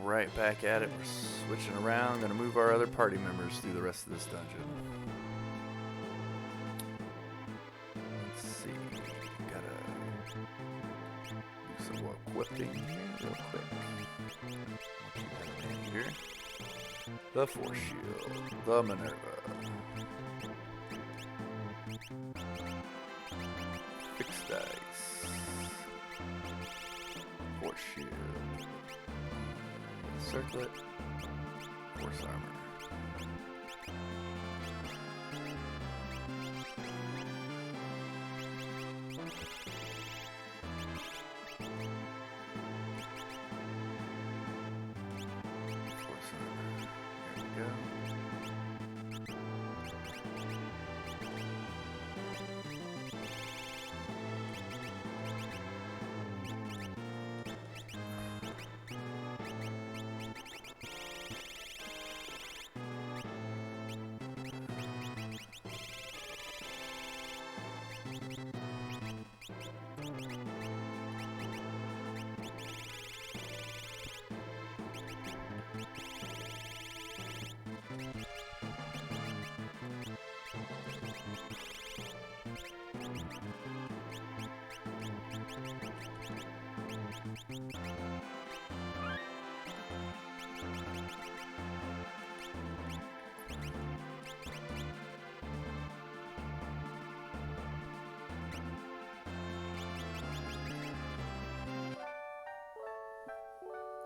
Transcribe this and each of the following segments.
Right back at it. We're switching around. Gonna move our other party members through the rest of this dungeon. Let's see. Gotta do some more equipping here real quick. Keep that in here. The Force Shield. The Minerva. Fixed dice. Force Shield. Circlet. Force Armor. Force Armor. There we go.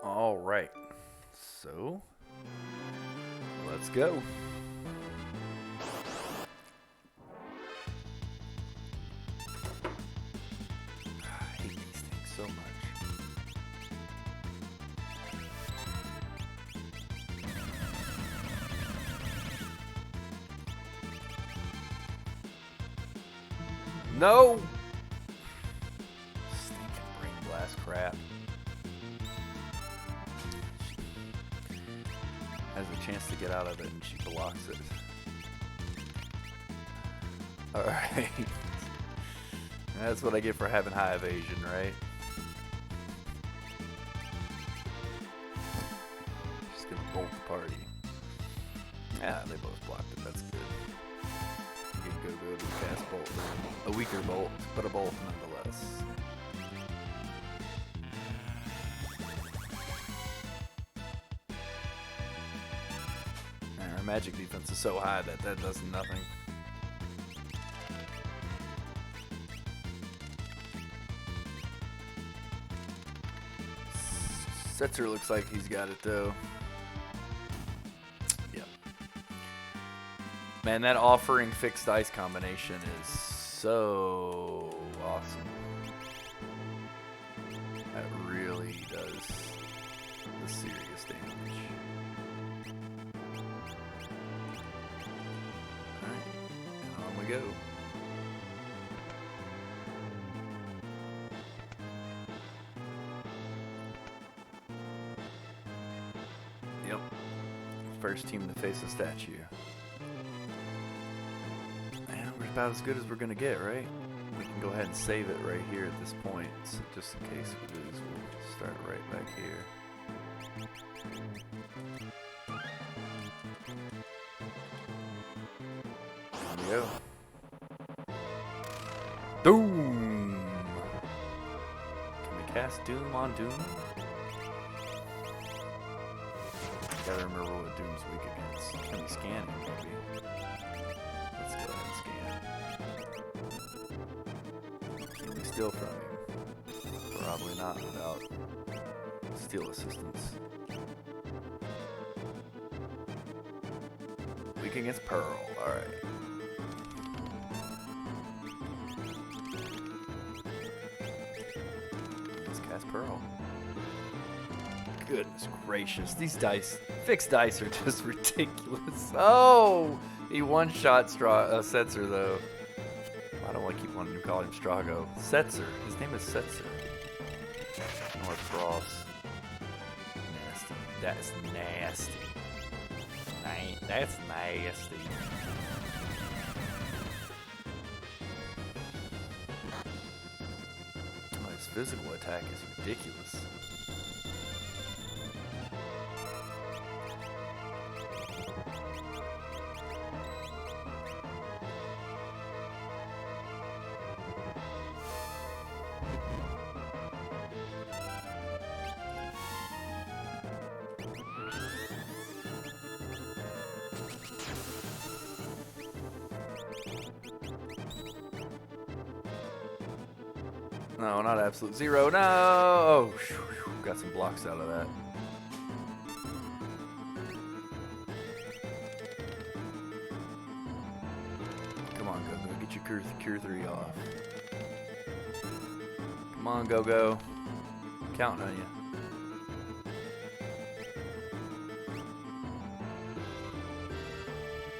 All right, so let's go. I hate these things so much. No! Stinking brain blast crap. Has a chance to get out of it and she blocks it. Alright. That's what I get for having high evasion, right? Just gonna bolt the party. Yeah, they both blocked it. That's good. You can go good with fast bolt. A weaker bolt, but a bolt nonetheless. Our magic defense is so high that that does nothing. Setzer looks like he's got it though. Yep. Man, that offering fixed dice combination is so awesome. That really does the serious damage. Alright, on we go. Yep. First team to face a statue. And we're about as good as we're gonna get, right? We can go ahead and save it right here at this point. So just in case we lose, we'll start right back here. There we go. Doom! Can we cast Doom on Doom? Gotta remember what Doom's weak against. Can we scan him, maybe? Let's go ahead and scan. Can we steal from him? Probably not without steal assistance. Weak against Pearl, alright. Let's cast Pearl. Goodness gracious, these dice, fixed dice are just ridiculous. Oh, he one-shot Setzer though. I don't want to keep wanting to call him Strago. Setzer, his name is Setzer. North Frost. Nasty. That's nasty. That's nasty. Oh, his physical attack is ridiculous. No, not absolute zero. No! Oh, got some blocks out of that. Come on, Go-Go. Get your Cure 3 off. Come on, Go-Go. Counting on you.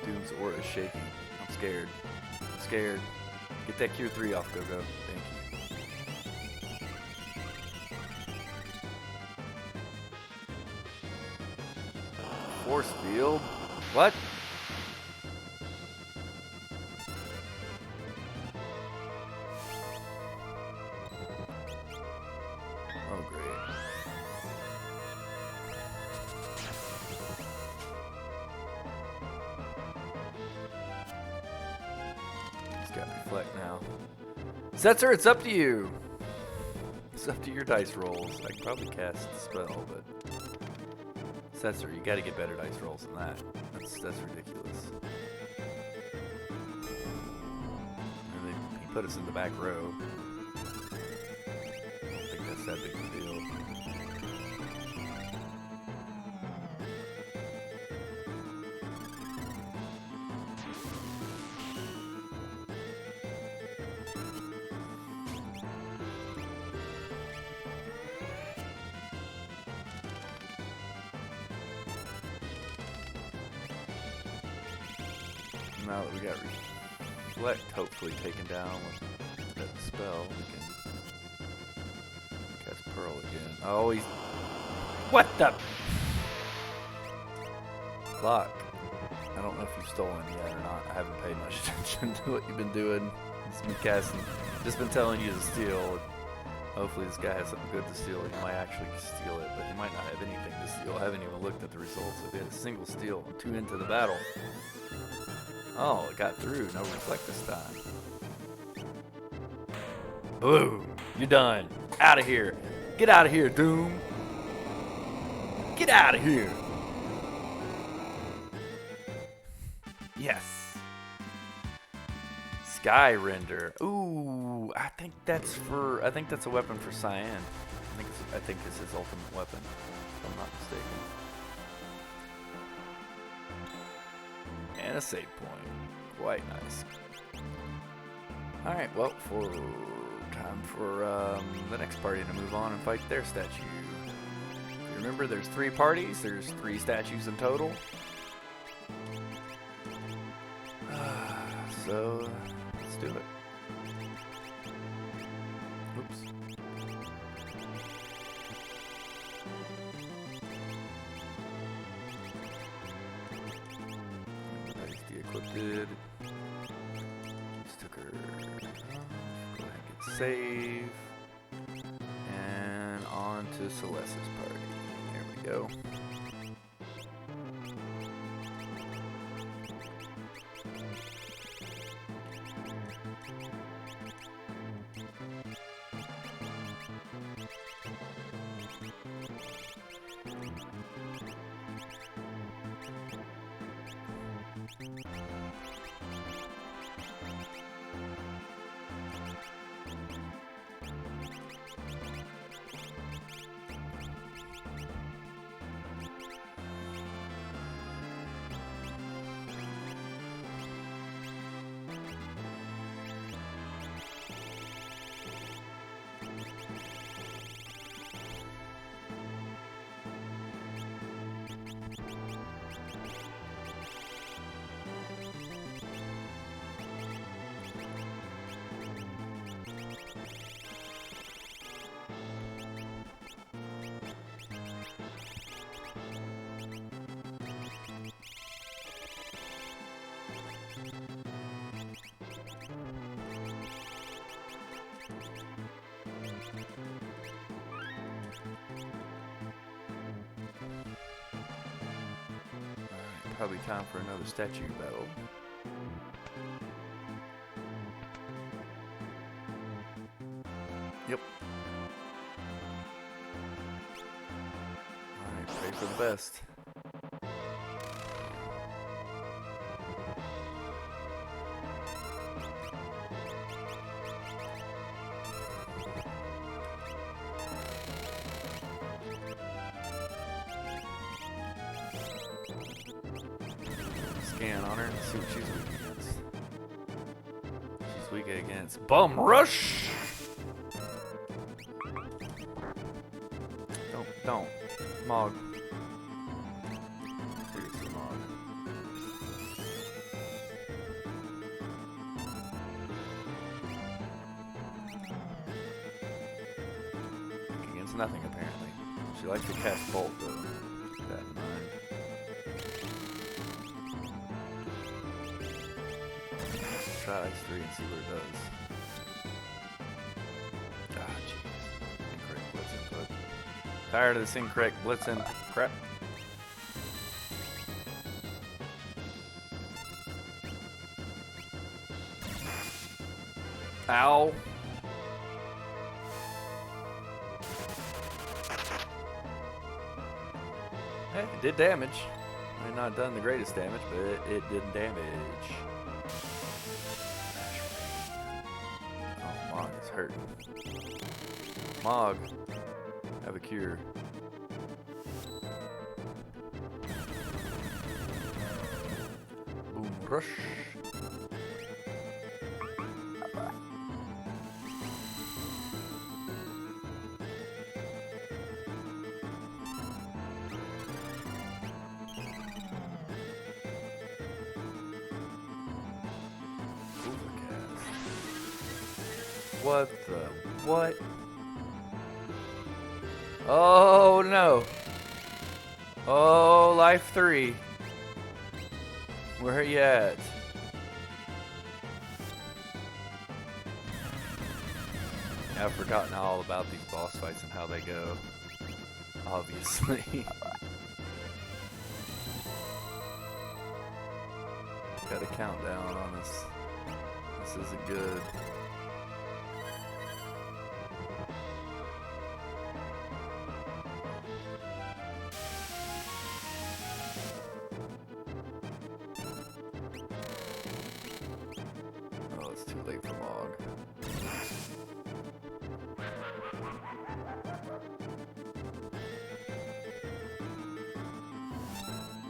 Doom's aura is shaking. I'm scared. I'm scared. Get that Cure 3 off, Go-Go. Thank you. Force field? What? Oh, great. He's got reflect now. Setzer, it's up to you. It's up to your dice rolls. I could probably cast the spell, but Setzer, you gotta get better dice rolls than that. That's ridiculous. And he put us in the back row. I don't think that's that big of a deal. Now that we got reflect hopefully taken down with that spell, we can cast Pearl again. Oh, he's... What the... Lock. I don't know if you've stolen yet or not. I haven't paid much attention to what you've been doing. Just been casting, just been telling you to steal. Hopefully this guy has something good to steal. He might actually steal it, but he might not have anything to steal. I haven't even looked at the results. If he had a single steal, I'm 2 into the battle. Oh, it got through. No reflect this time. Boom. You're done. Out of here. Get out of here, Doom. Get out of here. Yes. Sky Render. Ooh, I think that's a weapon for Cyan. I think it's his ultimate weapon, if I'm not mistaken. And a save point. Quite nice. Alright, well, time for the next party to move on and fight their statue. If you remember, there's 3 parties. There's 3 statues in total. So, let's do it. Oops. De-equipped. Just took her. Go ahead and get save. And on to Celeste's party. There we go. Probably time for another statue battle. Yep. Alright, pray for the best. scan on her and see what she's weak against. She's weak against Bum Rush! Don't. Mog. Seriously, Mog. Against nothing, apparently. She likes to cast Bolt, though. Keep that in mind. Let's try X3 and see what it does. Ah, jeez. Incorrect blitz input. Tired of this incorrect blitz in crap. Ow. Hey, it did damage. Might not have done the greatest damage, but it did damage. Oh, Mog is hurting. Mog, have a cure. Boom Rush. What the? What? Oh no. Oh, life 3. Where are you at? I've forgotten all about these boss fights and how they go. Obviously. Got a countdown on this. This isn't good. Oh, it's too late for Mog.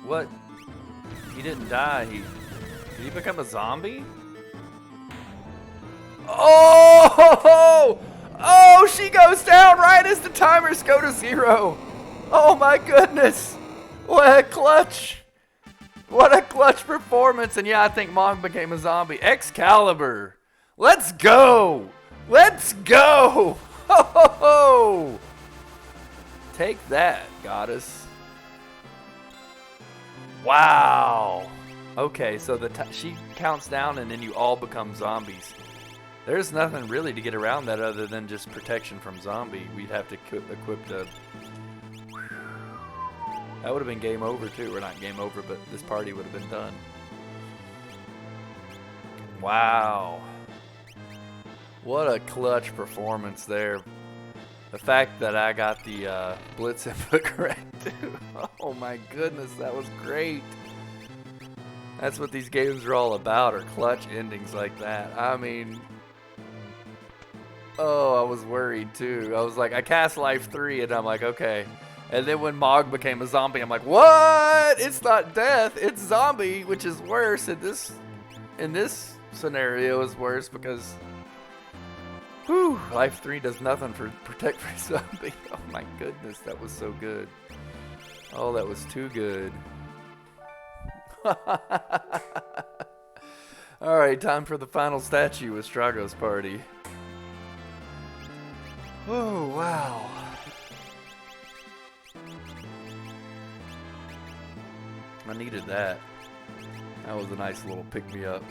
What? He didn't die. Did he become a zombie? Oh! Oh, she goes down right as the timers go to 0. Oh my goodness. What a clutch. What a clutch performance. And yeah, I think Mog became a zombie. Excalibur. Let's go. Let's go. Ho, ho, ho. Take that, goddess. Wow. Okay, so she counts down and then you all become zombies. There's nothing really to get around that other than just protection from zombie. We'd have to equip the... That would have been game over too. Or not game over, but this party would have been done. Wow. What a clutch performance there. The fact that I got the blitz input correct too. Oh my goodness, that was great. That's what these games are all about, are clutch endings like that. I mean... Oh, I was worried too. I was like, I cast life 3 and I'm like, okay. And then when Mog became a zombie, I'm like, what? It's not death, it's zombie, which is worse. In this scenario is worse because, whew, life 3 does nothing for protect for zombie. Oh my goodness, that was so good. Oh, that was too good. All right, time for the final statue with Strago's party. Oh, wow. I needed that. That was a nice little pick-me-up.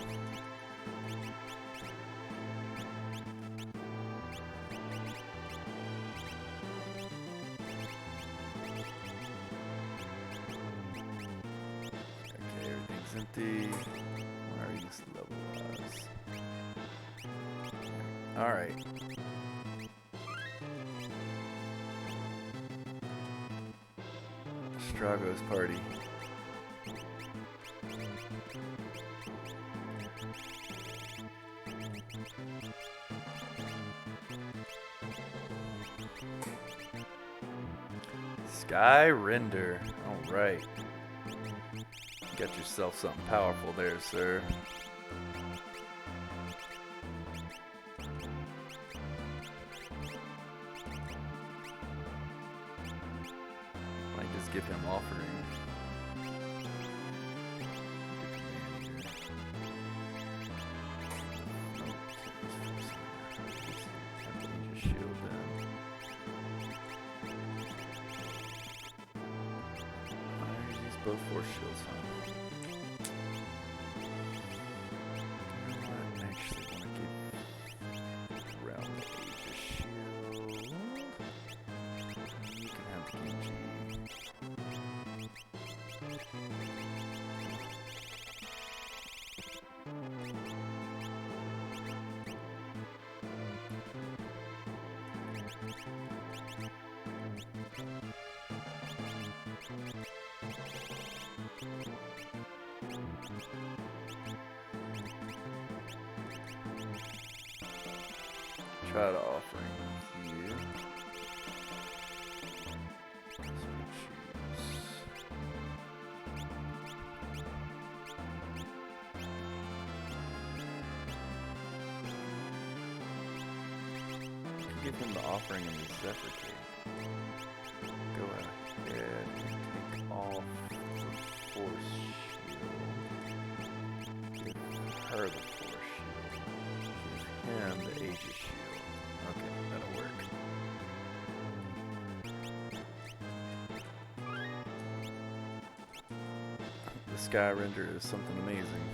Okay, everything's empty. Where are you level-wise? Alright. Strago's party. Sky Render. Alright. Got yourself something powerful there, sir. Might just give him offering. Both force shields, huh? I actually want to give around the Aegis shield. You can have the Genji. Try to offering you. Give him the offering in the Zephyr Cave. Go ahead and take off the force shield. Give her the force shield. Give him the Aegis shield. Okay, that'll work. The Sky Render is something amazing.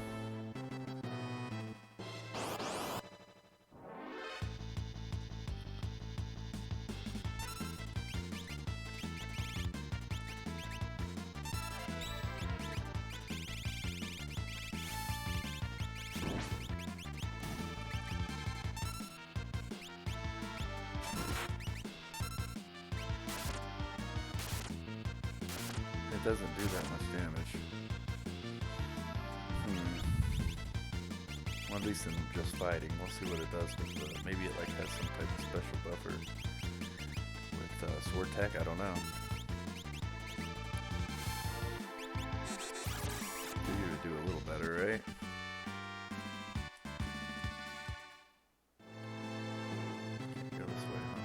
It doesn't do that much damage. Well, at least in just fighting. We'll see what it does with the... Maybe it like has some type of special buffer with sword tech. I don't know. You would do a little better, right? Can't go this way, huh?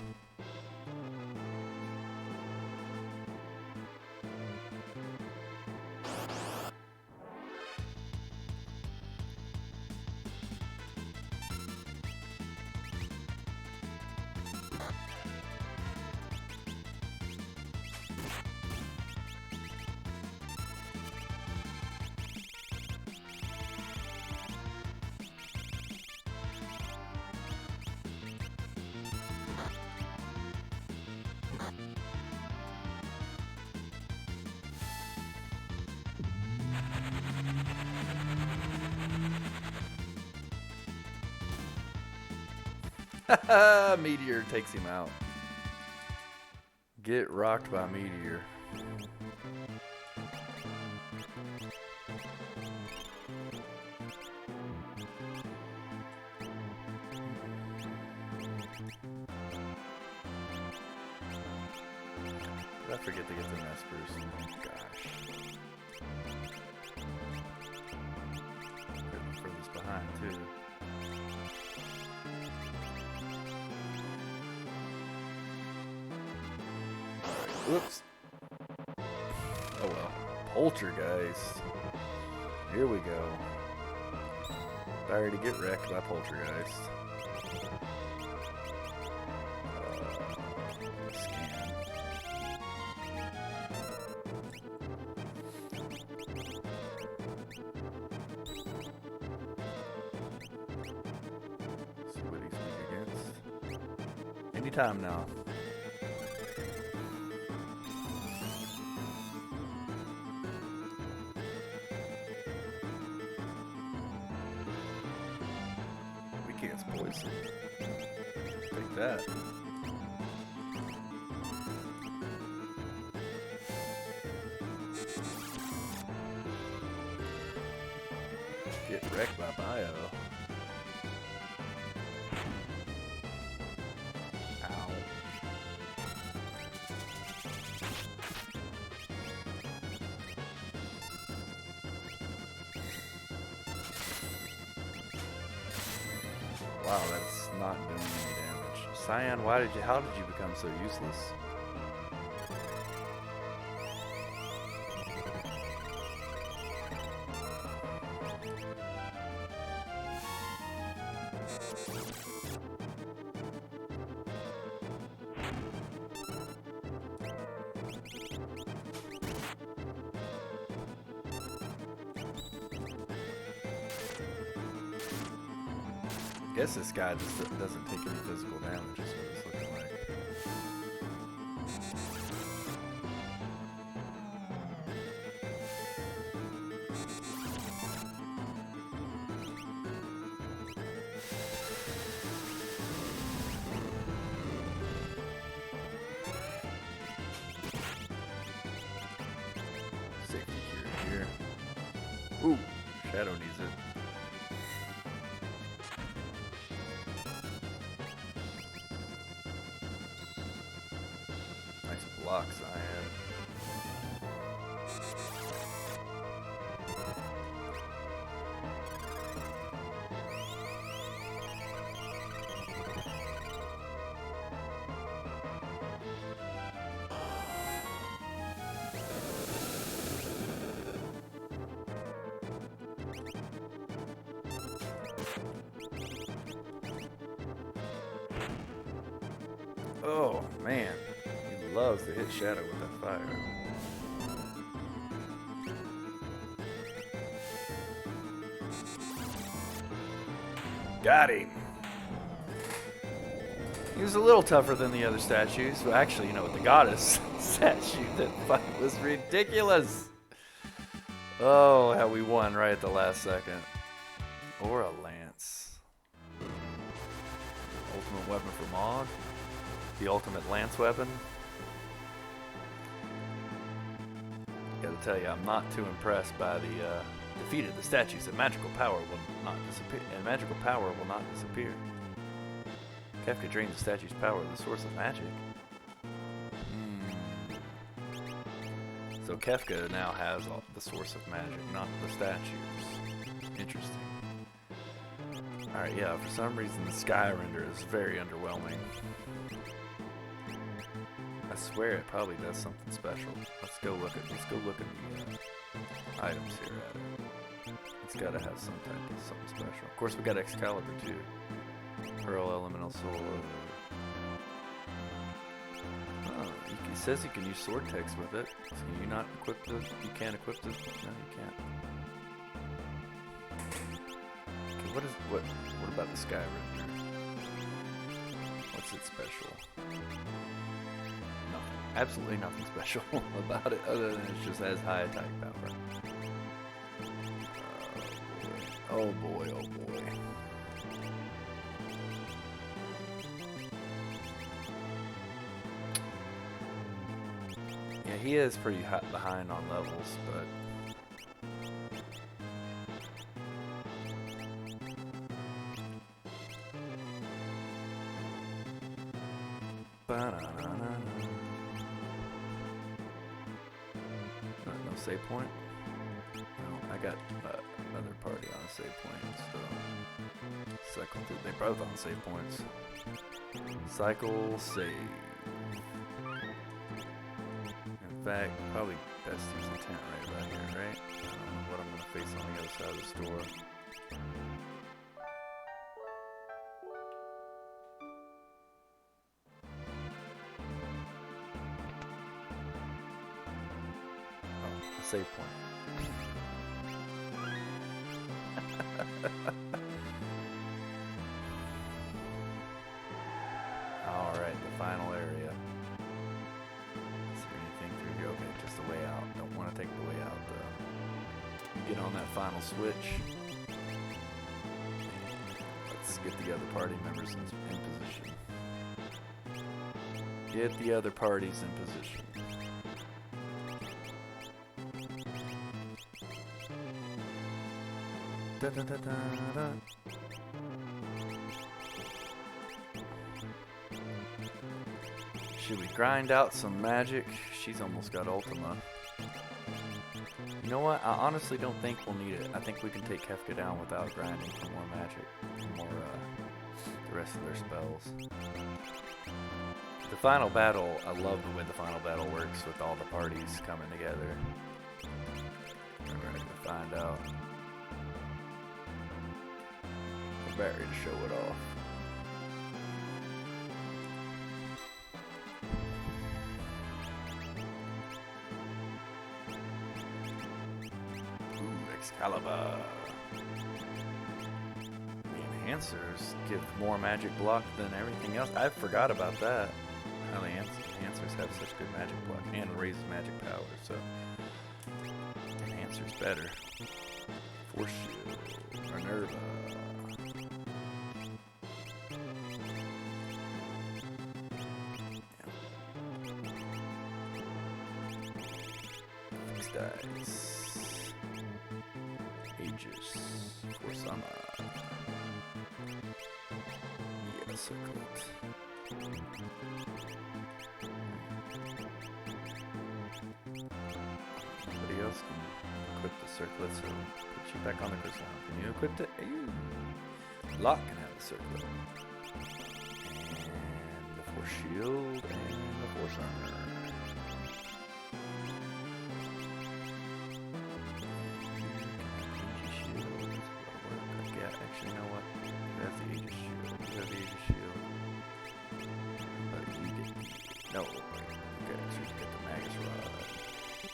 Meteor takes him out. Get rocked by Meteor. Did I forget to get the Nespers? Gosh. They're the furthest behind, too. Whoops. Oh well. Poltergeist. Here we go. Sorry to get wrecked by Poltergeist. Scan. See what he's weak against. Anytime now. Poison. Take that. Get wrecked by Bio. Ow. Wow, that's not doing any damage. Cyan, how did you become so useless? I guess this guy just doesn't take any physical damage, is what it's looking like. Safety cure here. Ooh, Shadow needs it. Block Cyan. Oh man. Loves to hit Shadow with that fire. Got him. He was a little tougher than the other statues, but actually, you know, with the goddess statue, that fight was ridiculous. Oh, how we won right at the last second. Or a lance. Ultimate weapon for Mog. The ultimate lance weapon. Gotta tell you, I'm not too impressed by the defeat of the statues. And magical power will not disappear. Kefka drains the statue's power, the source of magic. So Kefka now has the source of magic, not the statues. Interesting. Alright, yeah, for some reason the sky render is very underwhelming. I swear it probably does something special. Let's go look at the items here at it. It's gotta have some type of something special. Of course we got Excalibur too. Pearl Elemental Soul. Oh, he says you can use sword text with it. So can you not equip the? You can't equip the. No, you can't. Okay, what about the Sky Render? What's it special? Nothing. Absolutely nothing special about it other than it just has high attack power. Oh boy, oh boy. Yeah, he is pretty behind on levels, but no save point. No, I got another party on a save point, so cycle through. They both on save points. Cycle save. In fact, probably best use the tent right about here, right? I don't know what I'm gonna face on the other side of the store. Oh, a save point. Alright, the final area. Is there anything through here? Okay, just the way out. Don't want to take the way out though. Get on that final switch. Let's get the other party members in position. Get the other parties in position. Da, da, da, da, da. Should we grind out some magic? She's almost got Ultima. You know what? I honestly don't think we'll need it. I think we can take Kefka down without grinding for more magic. For more the rest of their spells. The final battle, I love the way the final battle works with all the parties coming together. We're going to find out. For Barry to show it off. Ooh, Excalibur. The enhancers give more magic block than everything else. I forgot about that. How the enhancers have such good magic block and raises magic power, so enhancers better. Force Shield, Minerva. Fixed dice. Aegis. Force Armor. Yeah, Circlet. Nobody else can equip the Circlet, so put you back on the crystal. Can you equip it? Locke can have the Circlet. And the Force Shield and the Force Armor. Aegis Shield. Yeah, actually, you know what? That's the Aegis Shield. You have the Aegis Shield. But you get the... No, okay, so you get the Magus Rod.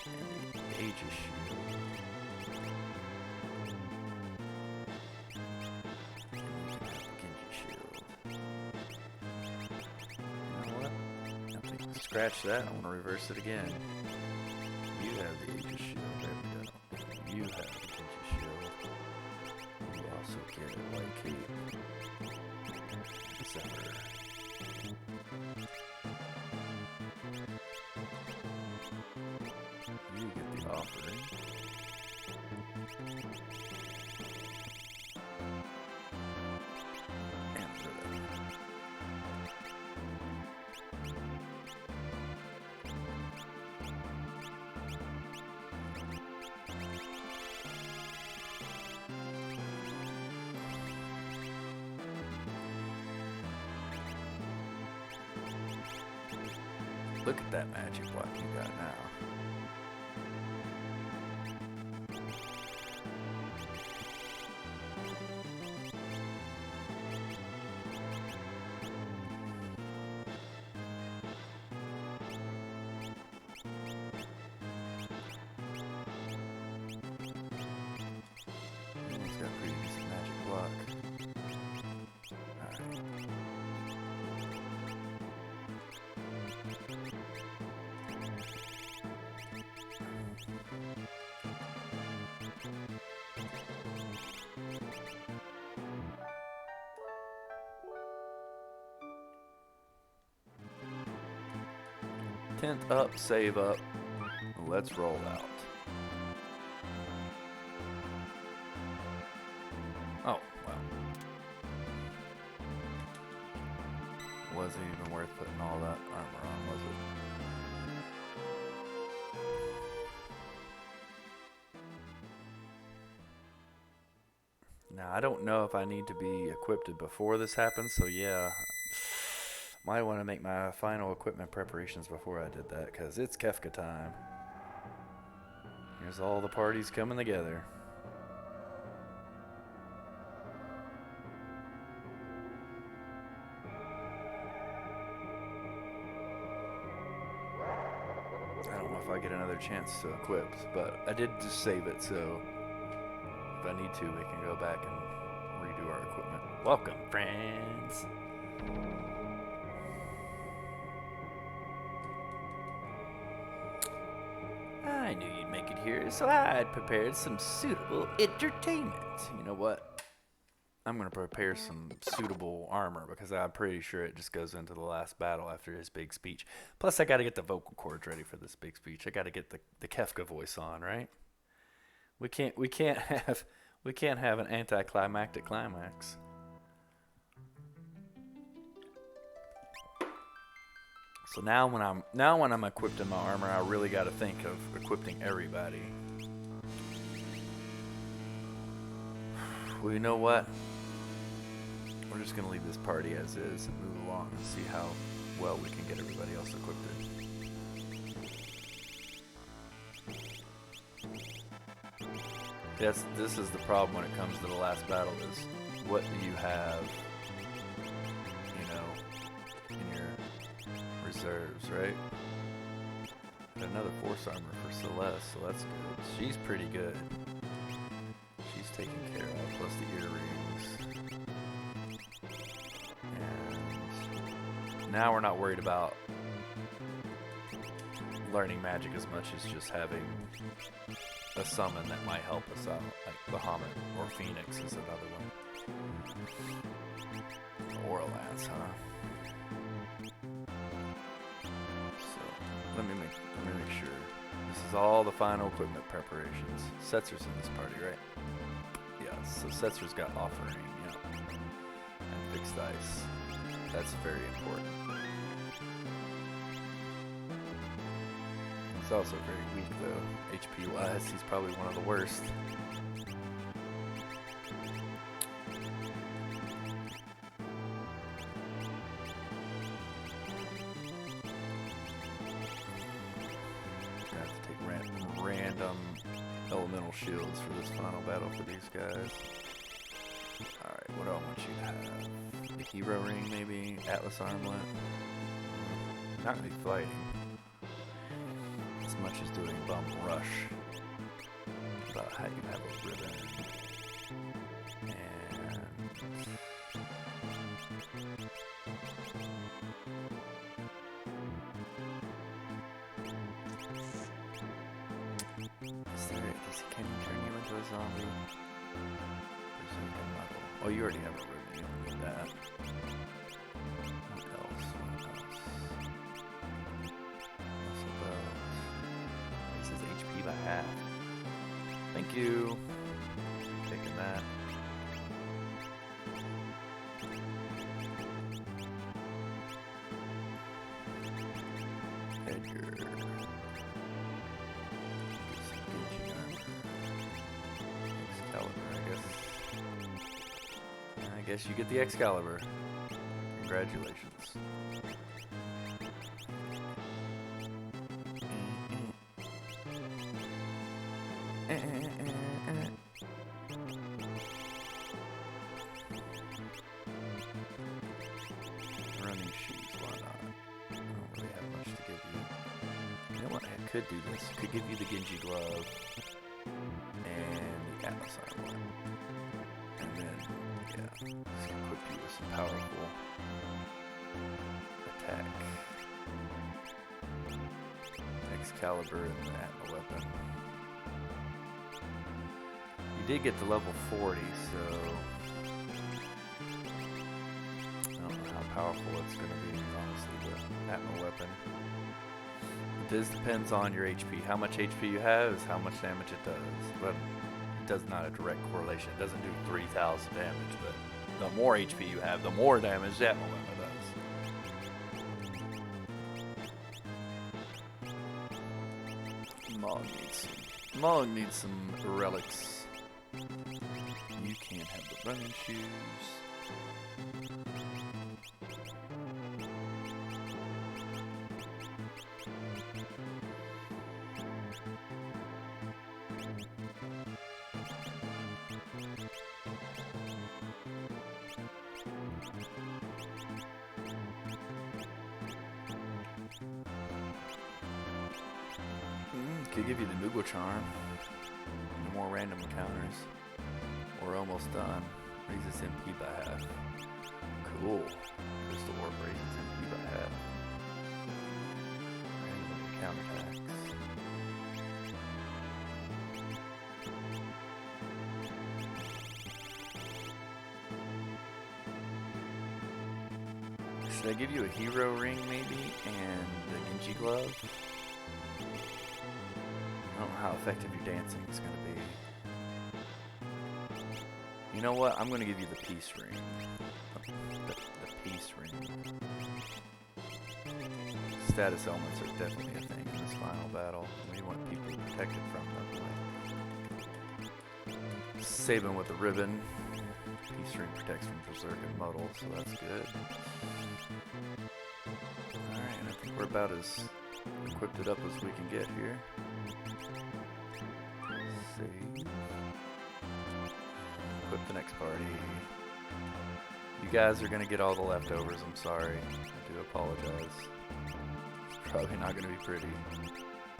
And the Aegis Shield. And you can have the Genji Shield. You know what? I think scratch that. I want to reverse it again. You have the Aegis Shield. There we go. You have the Genji Shield. You also get a White Cape. December. You get the Offering. And Rhythm. Look at that magic block you got now. He's got pretty decent magic block. Alright. Tenth up, save up. Let's roll out. Oh, well. Wasn't even worth putting all that armor on, was it? Now, I don't know if I need to be equipped before this happens, so yeah. Might want to make my final equipment preparations before I did that, because it's Kefka time. Here's all the parties coming together. I don't know if I get another chance to equip, but I did just save it, so if I need to, we can go back and redo our equipment. Welcome, friends! I knew you'd make it here, so I had prepared some suitable entertainment. You know what? I'm going to prepare some suitable armor because I'm pretty sure it just goes into the last battle after his big speech. Plus, I got to get the vocal cords ready for this big speech. I got to get the Kefka voice on, right? We can't have an anticlimactic climax. So now when I'm equipped in my armor, I really got to think of equipping everybody. Well, you know what? we're just gonna leave this party as is and move along and see how well we can get everybody else equipped. Yes, this is the problem when it comes to the last battle is what do you have, you know, in your reserves, right? Got another force armor for Celeste, so that's good. She's pretty good. She's taken care of, plus the earrings. And now we're not worried about learning magic as much as just having a summon that might help us out, like Bahamut or Phoenix is another one. Or a Lance, huh? So let me make sure. This is all the final equipment preparations. Setzer's in this party, right? Yeah, so Setzer's got offering, yeah. And fixed ice. That's very important. He's also very weak though, HP wise. He's probably one of the worst. Gonna have to take random elemental shields for this final battle for these guys. Alright, what do I want you to have? The hero ring maybe? Atlas armlet? Not gonna be fighting as much as doing bum rush. About how you have a ribbon. And can he turn you into a zombie? Oh, you already have a ribbon, you don't need that. What else? This is HP by half. Thank you. Taking that. Edgar. I guess you get the Excalibur. Congratulations. Running shoes, why not? I don't really have much to give you. You know what? I could do this. I could give you the Genji glove and the Atlas armor. And then, yeah, just equip you with some powerful attack. Excalibur and the Atma weapon. You did get to level 40, so I don't know how powerful it's going to be, honestly, the Atma weapon. This depends on your HP. How much HP you have is how much damage it does. But it does not a direct correlation. It doesn't do 3,000 damage, but the more HP you have, the more damage that weapon does. Mog needs some relics. You can't have the running shoes. Could give you the Moogle Charm. No more random encounters. We're almost done. Raises MP by half. Cool. Crystal Orb raises MP by half. Random encounter attacks. Should I give you a hero ring maybe and the Genji glove? I don't know how effective your dancing is going to be. You know what? I'm going to give you the peace ring. The peace ring. Status elements are definitely a thing in this final battle. We want people protected from them. Like Sabin with the ribbon. Peace String protects from Berserk and Muddle, so that's good. Alright, and I think we're about as equipped it up as we can get here. Save. Equip the next party. You guys are gonna get all the leftovers, I'm sorry. I do apologize. It's probably not gonna be pretty.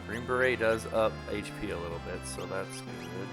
Green Beret does up HP a little bit, so that's good.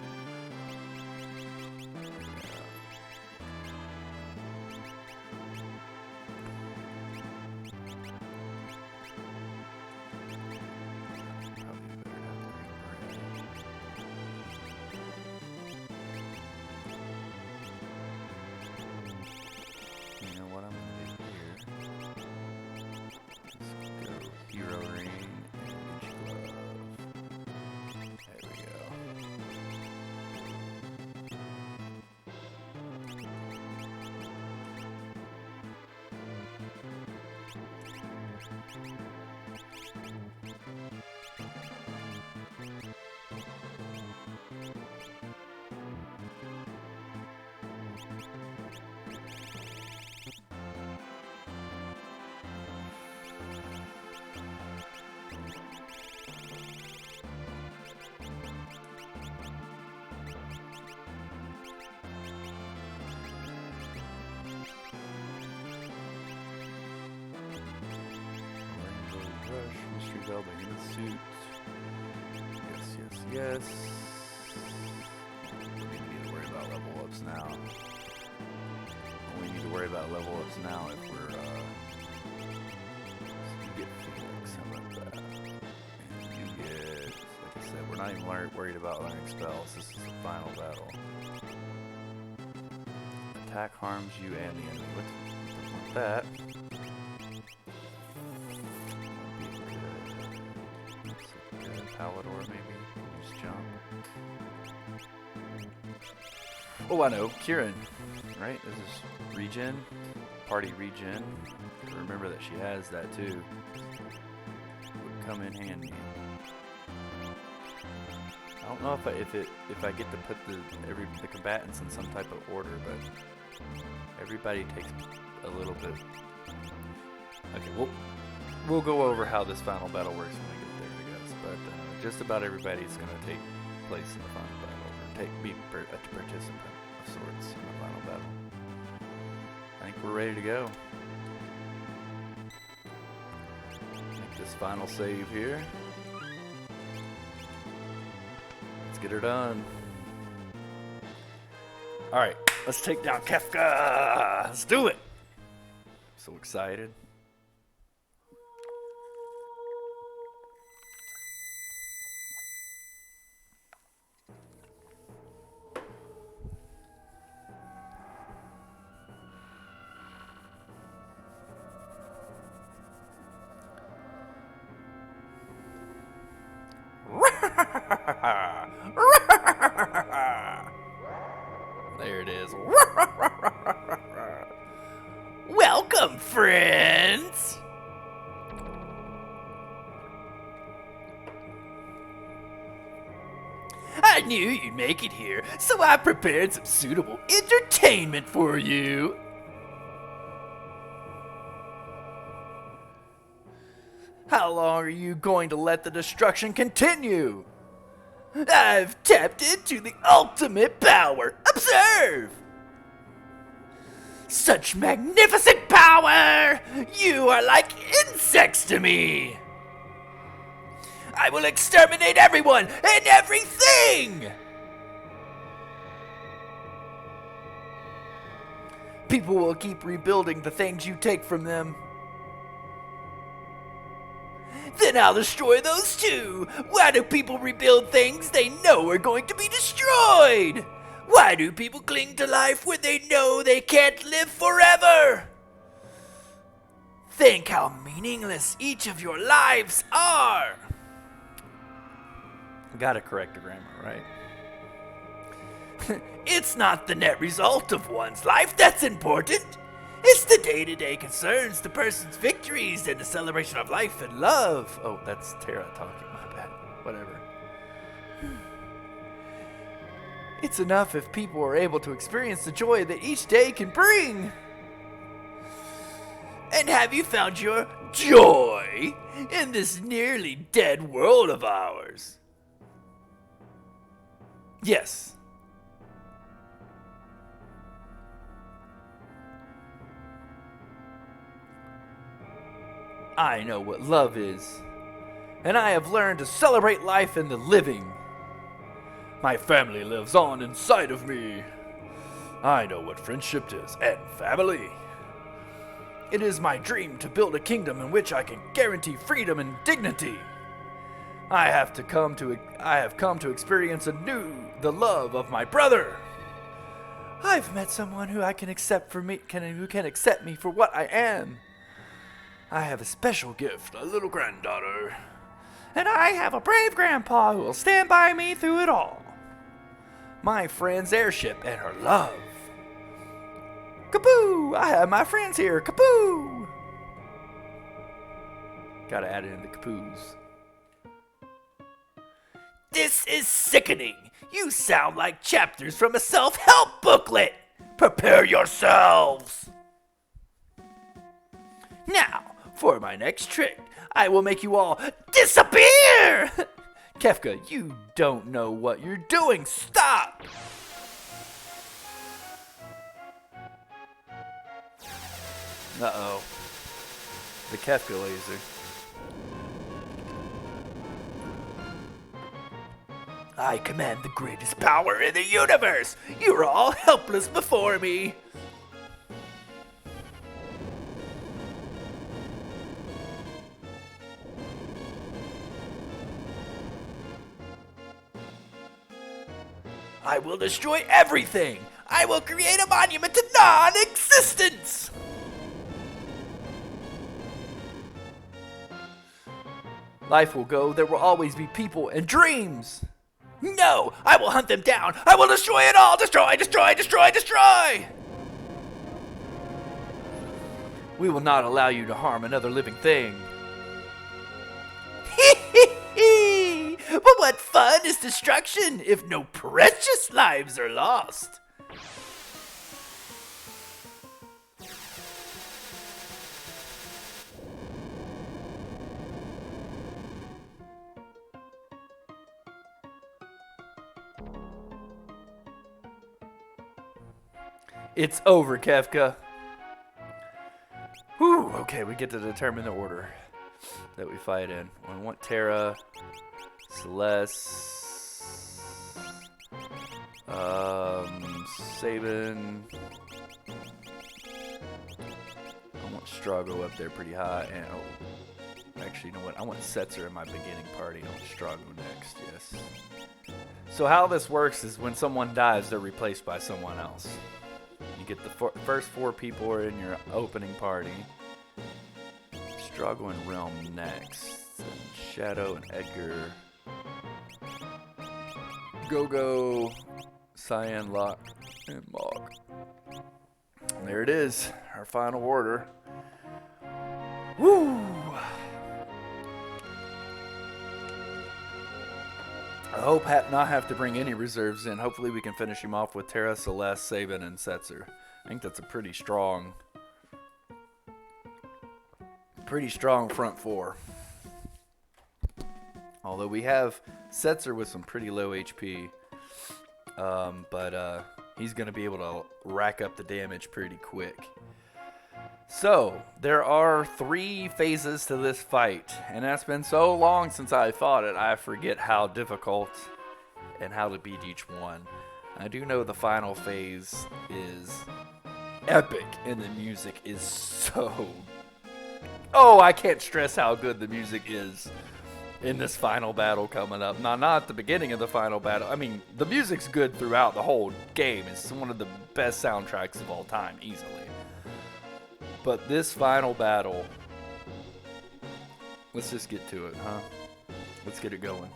Mystery Bell, Behemoth Suit. Yes. We need to worry about level ups now. We need to worry about level ups now if we're, you get Felix, how about that? And you get, like I said, we're not even worried about learning spells. This is the final battle. Attack harms you and the enemy. With that. Palador maybe, just jump. Oh, I know, Kieran, right? This is regen, party regen. Remember that she has that too. Would come in handy. I don't know if I get to put the combatants in some type of order, but everybody takes a little bit. Okay, we'll go over how this final battle works when we get there, I guess. But just about everybody's going to take place in the final battle, or be a participant of sorts in the final battle. I think we're ready to go. Make this final save here. Let's get her done. Alright, let's take down Kefka! Let's do it! So excited. There it is. Welcome, friends! I knew you'd make it here, so I prepared some suitable entertainment for you. How long are you going to let the destruction continue? I've tapped into the ultimate power. Observe! Such magnificent power! You are like insects to me! I will exterminate everyone and everything! People will keep rebuilding the things you take from them. Then I'll destroy those too! Why do people rebuild things they know are going to be destroyed? Why do people cling to life when they know they can't live forever? Think how meaningless each of your lives are! Gotta correct the grammar, right? It's not the net result of one's life that's important. It's the day-to-day concerns, the person's victories, and the celebration of life and love. Oh, that's Terra talking, my bad. Whatever. It's enough if people are able to experience the joy that each day can bring. And have you found your joy in this nearly dead world of ours? Yes. I know what love is, and I have learned to celebrate life in the living. My family lives on inside of me. I know what friendship is and family. It is my dream to build a kingdom in which I can guarantee freedom and dignity. I have come to experience the love of my brother. I've met someone who can accept me for what I am. I have a special gift, a little granddaughter. And I have a brave grandpa who will stand by me through it all. My friend's airship and her love. Kaboo! I have my friends here. Kaboo! Gotta add it in the kaboos. This is sickening. You sound like chapters from a self-help booklet. Prepare yourselves. Now, for my next trick, I will make you all disappear! Kefka, you don't know what you're doing. Stop! Uh-oh. The Kefka laser. I command the greatest power in the universe! You're all helpless before me! I will destroy everything! I will create a monument to non-existence! Life will go, there will always be people and dreams! No! I will hunt them down! I will destroy it all! Destroy, destroy, destroy, destroy! We will not allow you to harm another living thing. But what fun is destruction if no precious lives are lost? It's over, Kefka. Whew, okay, we get to determine the order that we fight in. I want Terra, Celeste, Sabin. I want Strago up there pretty high, and actually, you know what? I want Setzer in my beginning party. I want Strago next, yes. So how this works is when someone dies, they're replaced by someone else. You get the first 4 people are in your opening party. Strago and Realm next. And Shadow and Edgar. Go-Go, Cyan, Locke, and Mog. And there it is, our final order. Woo! I hope not have to bring any reserves in. Hopefully we can finish him off with Terra, Celeste, Sabin, and Setzer. I think that's a pretty strong front 4. Although we have Setzer with some pretty low HP. But he's going to be able to rack up the damage pretty quick. So, there are 3 phases to this fight, and that's been so long since I fought it, I forget how difficult and how to beat each one. I do know the final phase is epic, and the music is so... Oh, I can't stress how good the music is in this final battle coming up. Now, not at the beginning of the final battle. I mean, the music's good throughout the whole game. It's one of the best soundtracks of all time, easily. But this final battle, let's just get to it, huh? Let's get it going.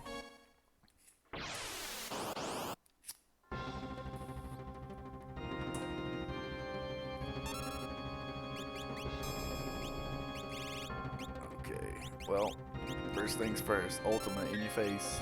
Okay, well, first things first, ultimate in your face.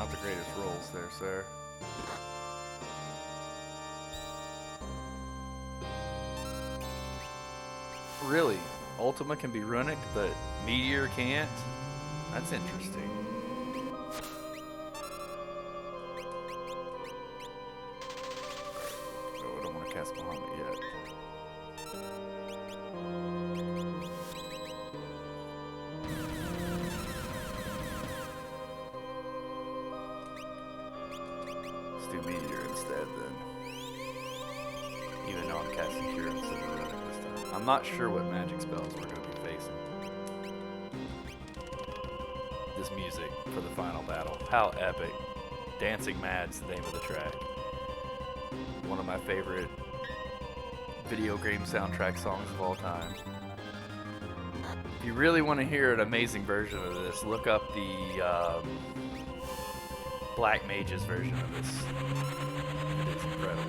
not the greatest rolls there, sir. Really? Ultima can be runic, but Meteor can't? That's interesting. Oh, I don't want to cast Bahamut yet. Let's do Meteor instead then. Even though I'm casting Cure instead of Runic this time. I'm not sure what magic spells we're going to be facing. This music for the final battle. How epic. Dancing Mad's the name of the track. One of my favorite video game soundtrack songs of all time. If you really want to hear an amazing version of this, look up the Black Mage's version of this. It is incredible.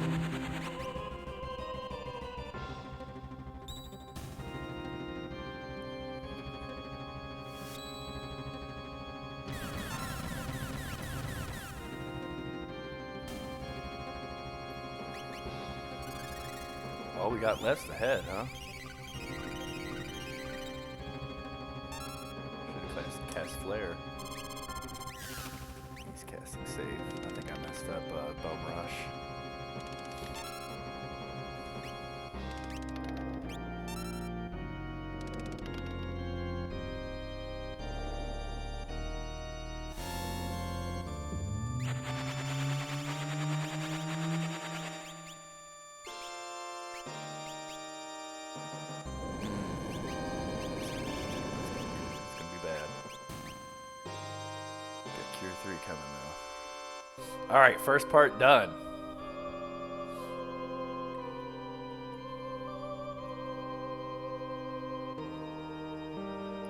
Oh, we got less ahead, huh? Should have cast Flare. He's casting Save. I think I messed up Bum Rush. Cure 3 coming though. Alright, first part done.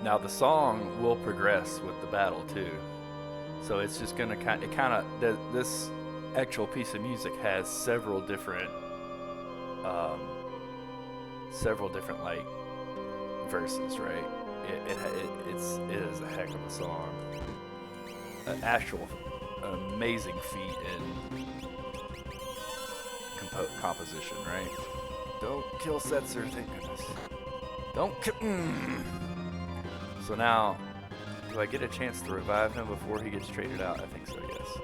Now the song will progress with the battle too. So it's just gonna this actual piece of music has several different like verses, right? It is a heck of a song. An actual amazing feat in composition, right? Don't kill Setzer, thank goodness. Don't kill. So now, do I get a chance to revive him before he gets traded out? I think so, yes.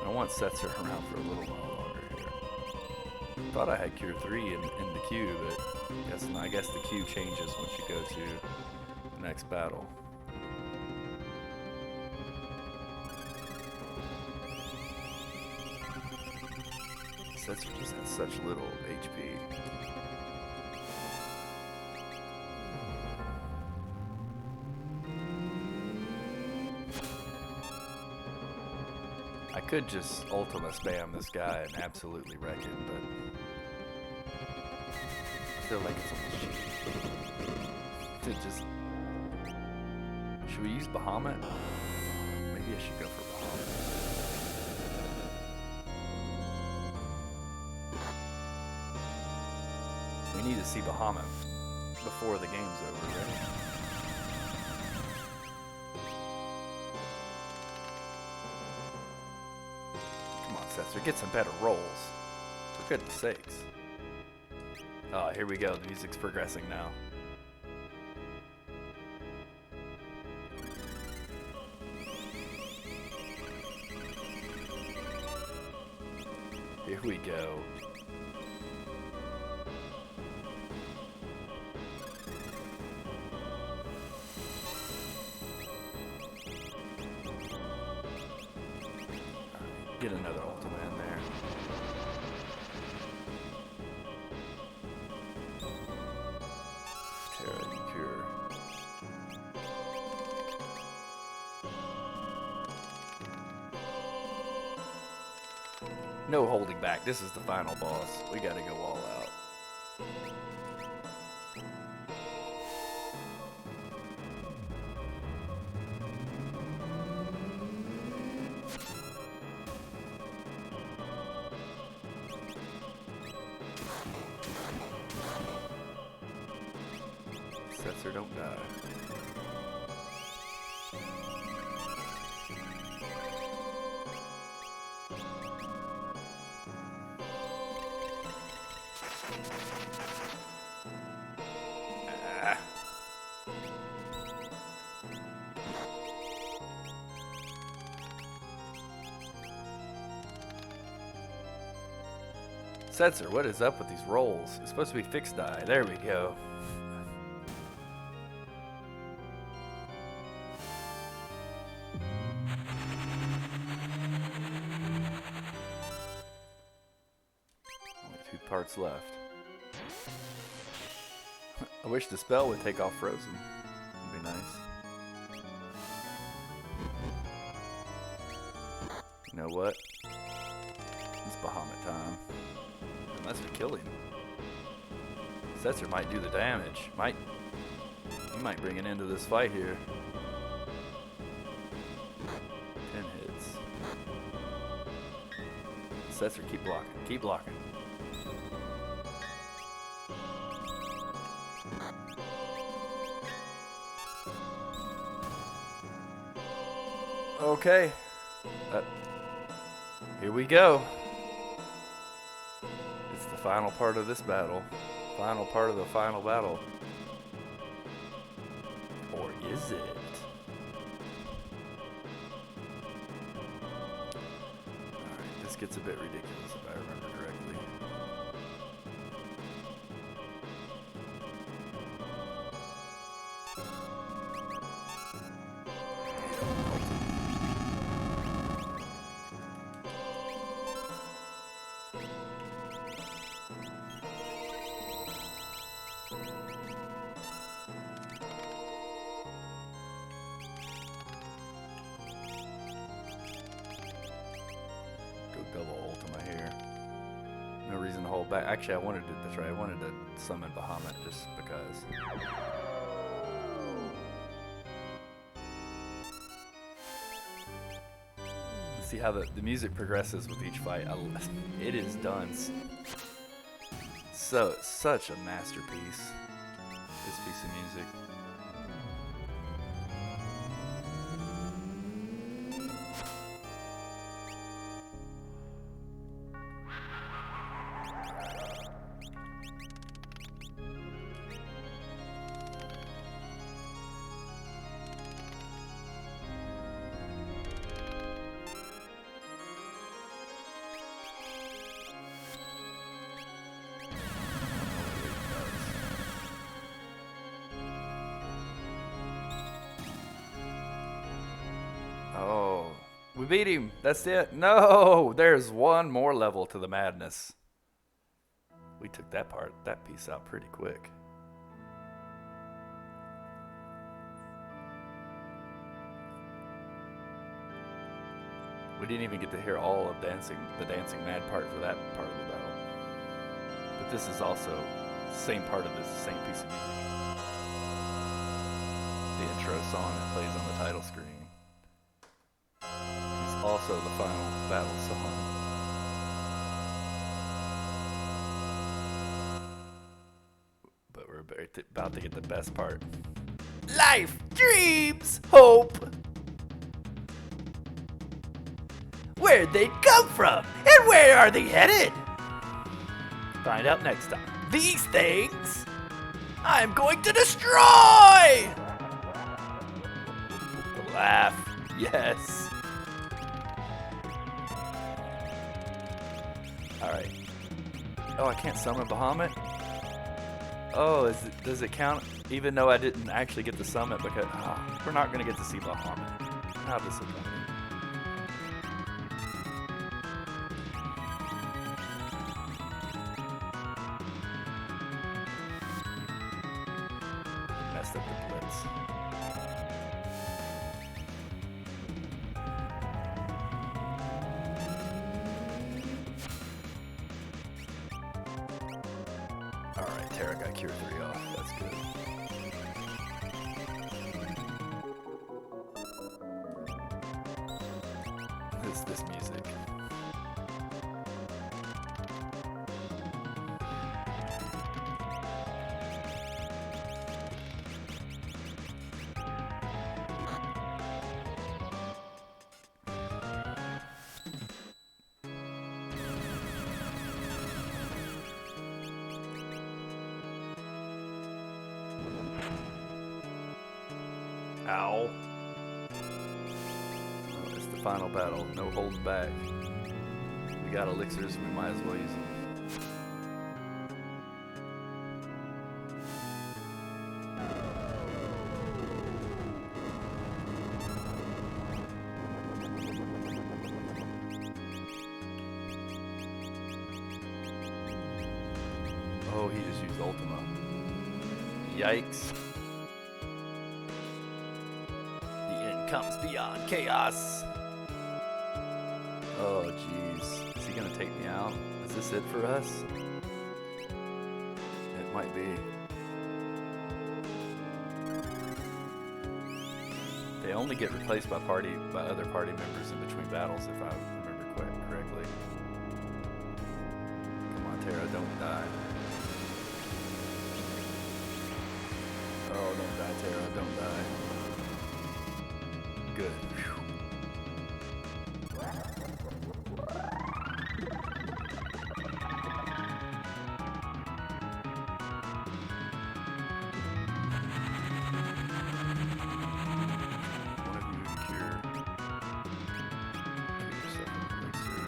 I want Setzer around for a little while longer here. Thought I had Cure 3 in the queue, but I guess the queue changes once you go to the next battle. Setzer just has such little HP. I could just Ultima spam this guy and absolutely wreck him, but I feel like it's almost cheating. Should we use Bahamut? Maybe I should go for Bahamut. We need to see Bahamut before the game's over, right? Come on, Setzer, get some better rolls. For goodness sakes. Oh, here we go. The music's progressing now. Here we go. Get another Ultima in there. Terra and Cure. No holding back. This is the final boss. We gotta go all out. Setzer, don't die. Ah. Setzer, what is up with these rolls? It's supposed to be fixed die. There we go. Only 2 parts left. I wish the spell would take off Frozen. That'd be nice. You know what? It's Bahamut time. Unless we kill him. Setzer might do the damage. He might bring an end to this fight here. 10 hits. Setzer, keep blocking. Keep blocking. Okay. Here we go. It's the final part of this battle. Final part of the final battle. Or is it? Alright, this gets a bit ridiculous if I remember correctly. Double Ultima here. No reason to hold back. Actually, I wanted to. That's right. I wanted to summon Bahamut just because. See how the music progresses with each fight. It is done. So such a masterpiece. This piece of music. Oh, we beat him. That's it. No, there's one more level to the madness. We took that piece out pretty quick. We didn't even get to hear all of the dancing mad part for that part of the battle. But this is also the same part of this same piece of music. The intro song that plays on the title screen. It's also the final battle song. But we're about to get the best part. Life, dreams, hope. Where'd they come from? And where are they headed? Find out next time. These things I'm going to destroy! The laugh. Yes. Alright. Oh, I can't summon Bahamut? Oh, does it count even though I didn't actually get to summon because we're not going to get to see Bahamut. How disappointing. Messed up the blitz. Alright, Terra got Cure 3 off. That's good. This music. Ow. Oh, it's the final battle. No holding back. We got elixirs, we might as well use them. Oh, he just used Ultima. Yikes. The end comes beyond chaos. Oh, jeez. Is he gonna take me out? Is this it for us? It might be. They only get replaced by other party members in between battles, if I remember correctly. Come on, Terra, don't die. Oh, don't die, Terra, don't die. Good. Whew. One of you to cure yourself an elixir. And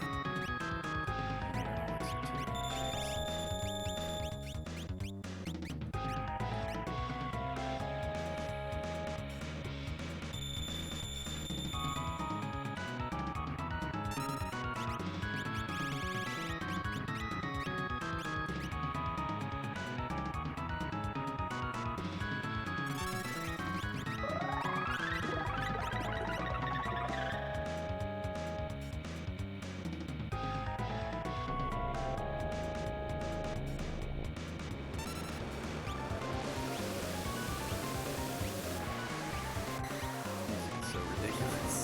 an elixir too. Music is so ridiculous.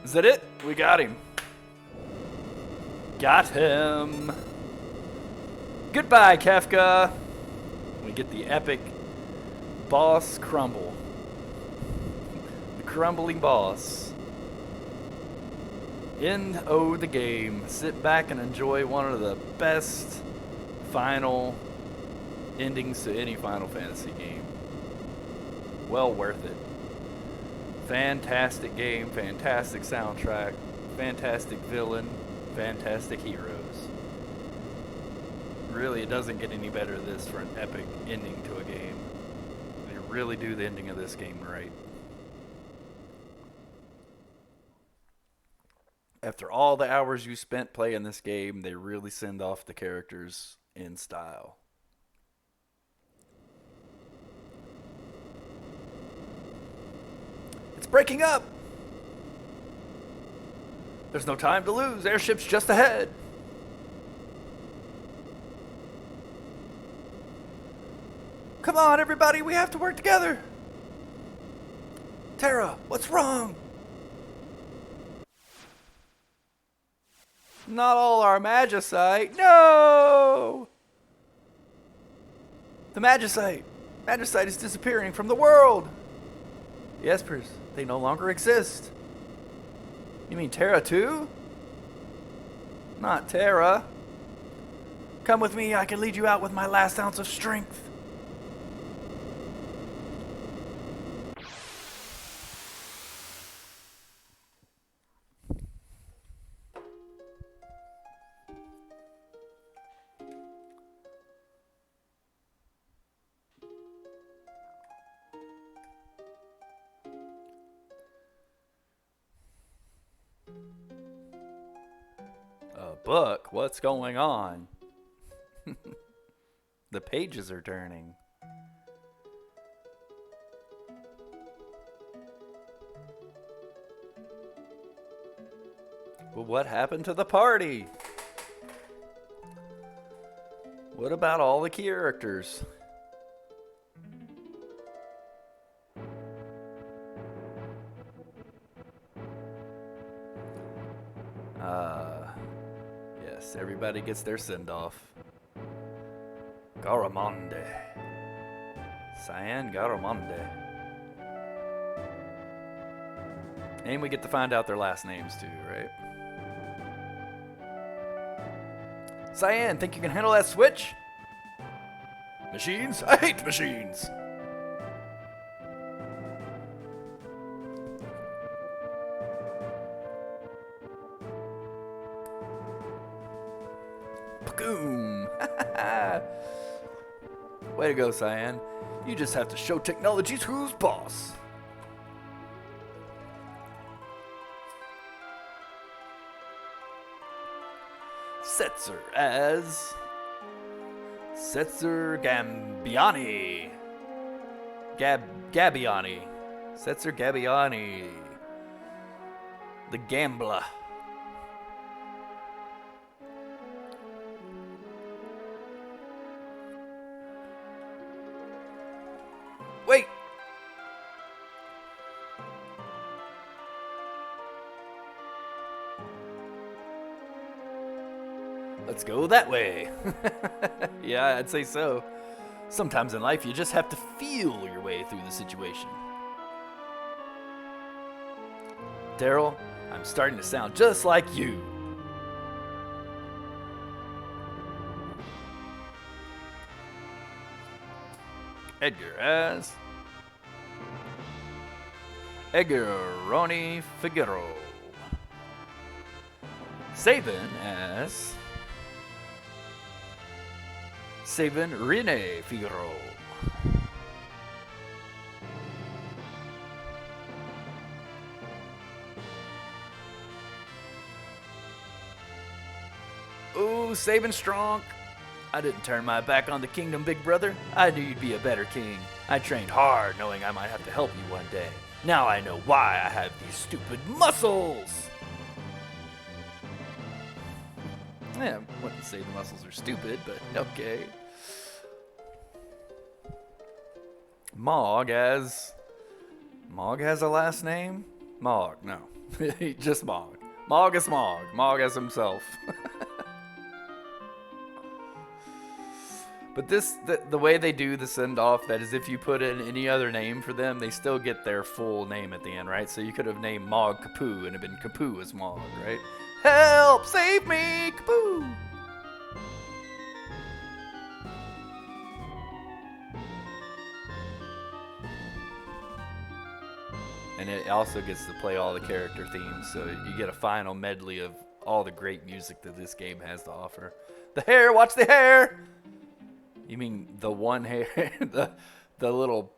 Is that it? We got him. Got him. Goodbye, Kefka. We get the epic boss crumble. The crumbling boss. End of the game. Sit back and enjoy one of the best final endings to any Final Fantasy game. Well worth it. Fantastic game, fantastic soundtrack, fantastic villain, fantastic heroes. Really, it doesn't get any better than this for an epic ending to a game. They really do the ending of this game right. After all the hours you spent playing this game, they really send off the characters in style. It's breaking up! There's no time to lose. Airship's just ahead. Come on, everybody. We have to work together. Terra, what's wrong? Not all our Magicite. No! The Magicite. Magicite is disappearing from the world. The Espers, they no longer exist. You mean Terra too? Not Terra. Come with me, I can lead you out with my last ounce of strength. Book, what's going on? The pages are turning. Well, what happened to the party? What about all the characters? Yes, everybody gets their send-off. Garamonde. Cyan Garamonde. And we get to find out their last names too, right? Cyan, think you can handle that switch? Machines? I hate machines! Pagoom! Way to go, Cyan. You just have to show technologies who's boss. Setzer as Setzer Gambiani. Gabbiani. Setzer Gabbiani. The Gambler. Wait! Let's go that way. Yeah, I'd say so. Sometimes in life, you just have to feel your way through the situation. Daryl, I'm starting to sound just like you. Edgar as Edgaroni Figueroa. Sabin as Sabin Rene Figueroa. Ooh, Sabin Strong. I didn't turn my back on the kingdom, big brother. I knew you'd be a better king. I trained hard knowing I might have to help you one day. Now I know why I have these stupid muscles. Yeah, I wouldn't say the muscles are stupid, but okay. Mog has a last name? Mog, no. Just Mog. Mog is Mog. Mog as himself. But the way they do the send-off, that is if you put in any other name for them, they still get their full name at the end, right? So you could have named Mog Kapoo and have been Kapoo as Mog, right? Help! Save me! Kapoo! And it also gets to play all the character themes, so you get a final medley of all the great music that this game has to offer. The hair! Watch the hair! You mean the one hair, the little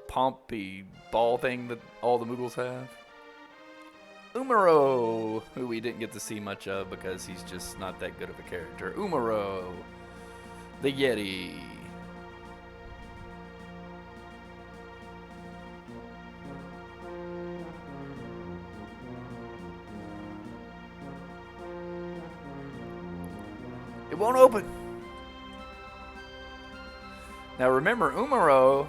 pompy ball thing that all the Moogles have? Umaro, who we didn't get to see much of because he's just not that good of a character. Umaro, the Yeti. It won't open. Now remember, Umaro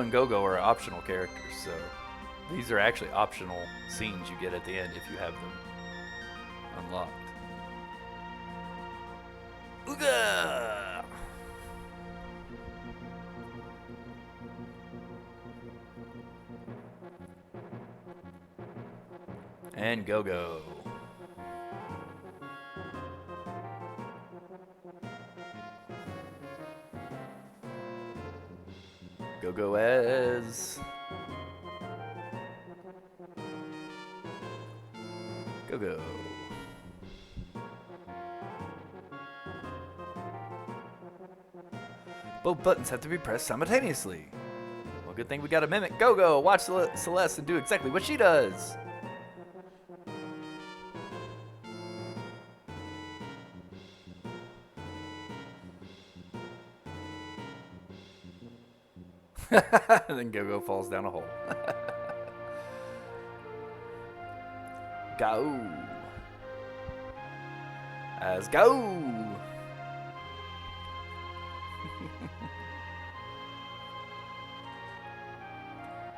and Gogo are optional characters, so these are actually optional scenes you get at the end if you have them unlocked. Ooga! And Gogo. Go as Go. Both buttons have to be pressed simultaneously. Well, good thing we got a mimic. Go. Watch Celeste and do exactly what she does. And then Go falls down a hole. Go. As Go.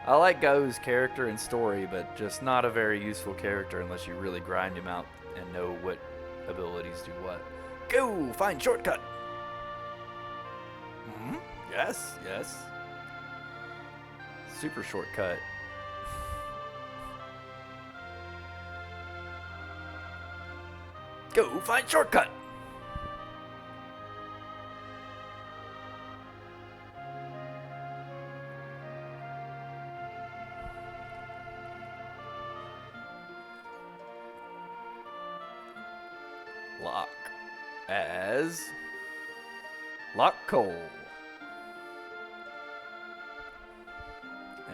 I like Go's character and story, but just not a very useful character unless you really grind him out and know what abilities do what. Go! Find shortcut! Hmm? Yes, yes. Super shortcut. Go find shortcut! Lock as Lock Cole.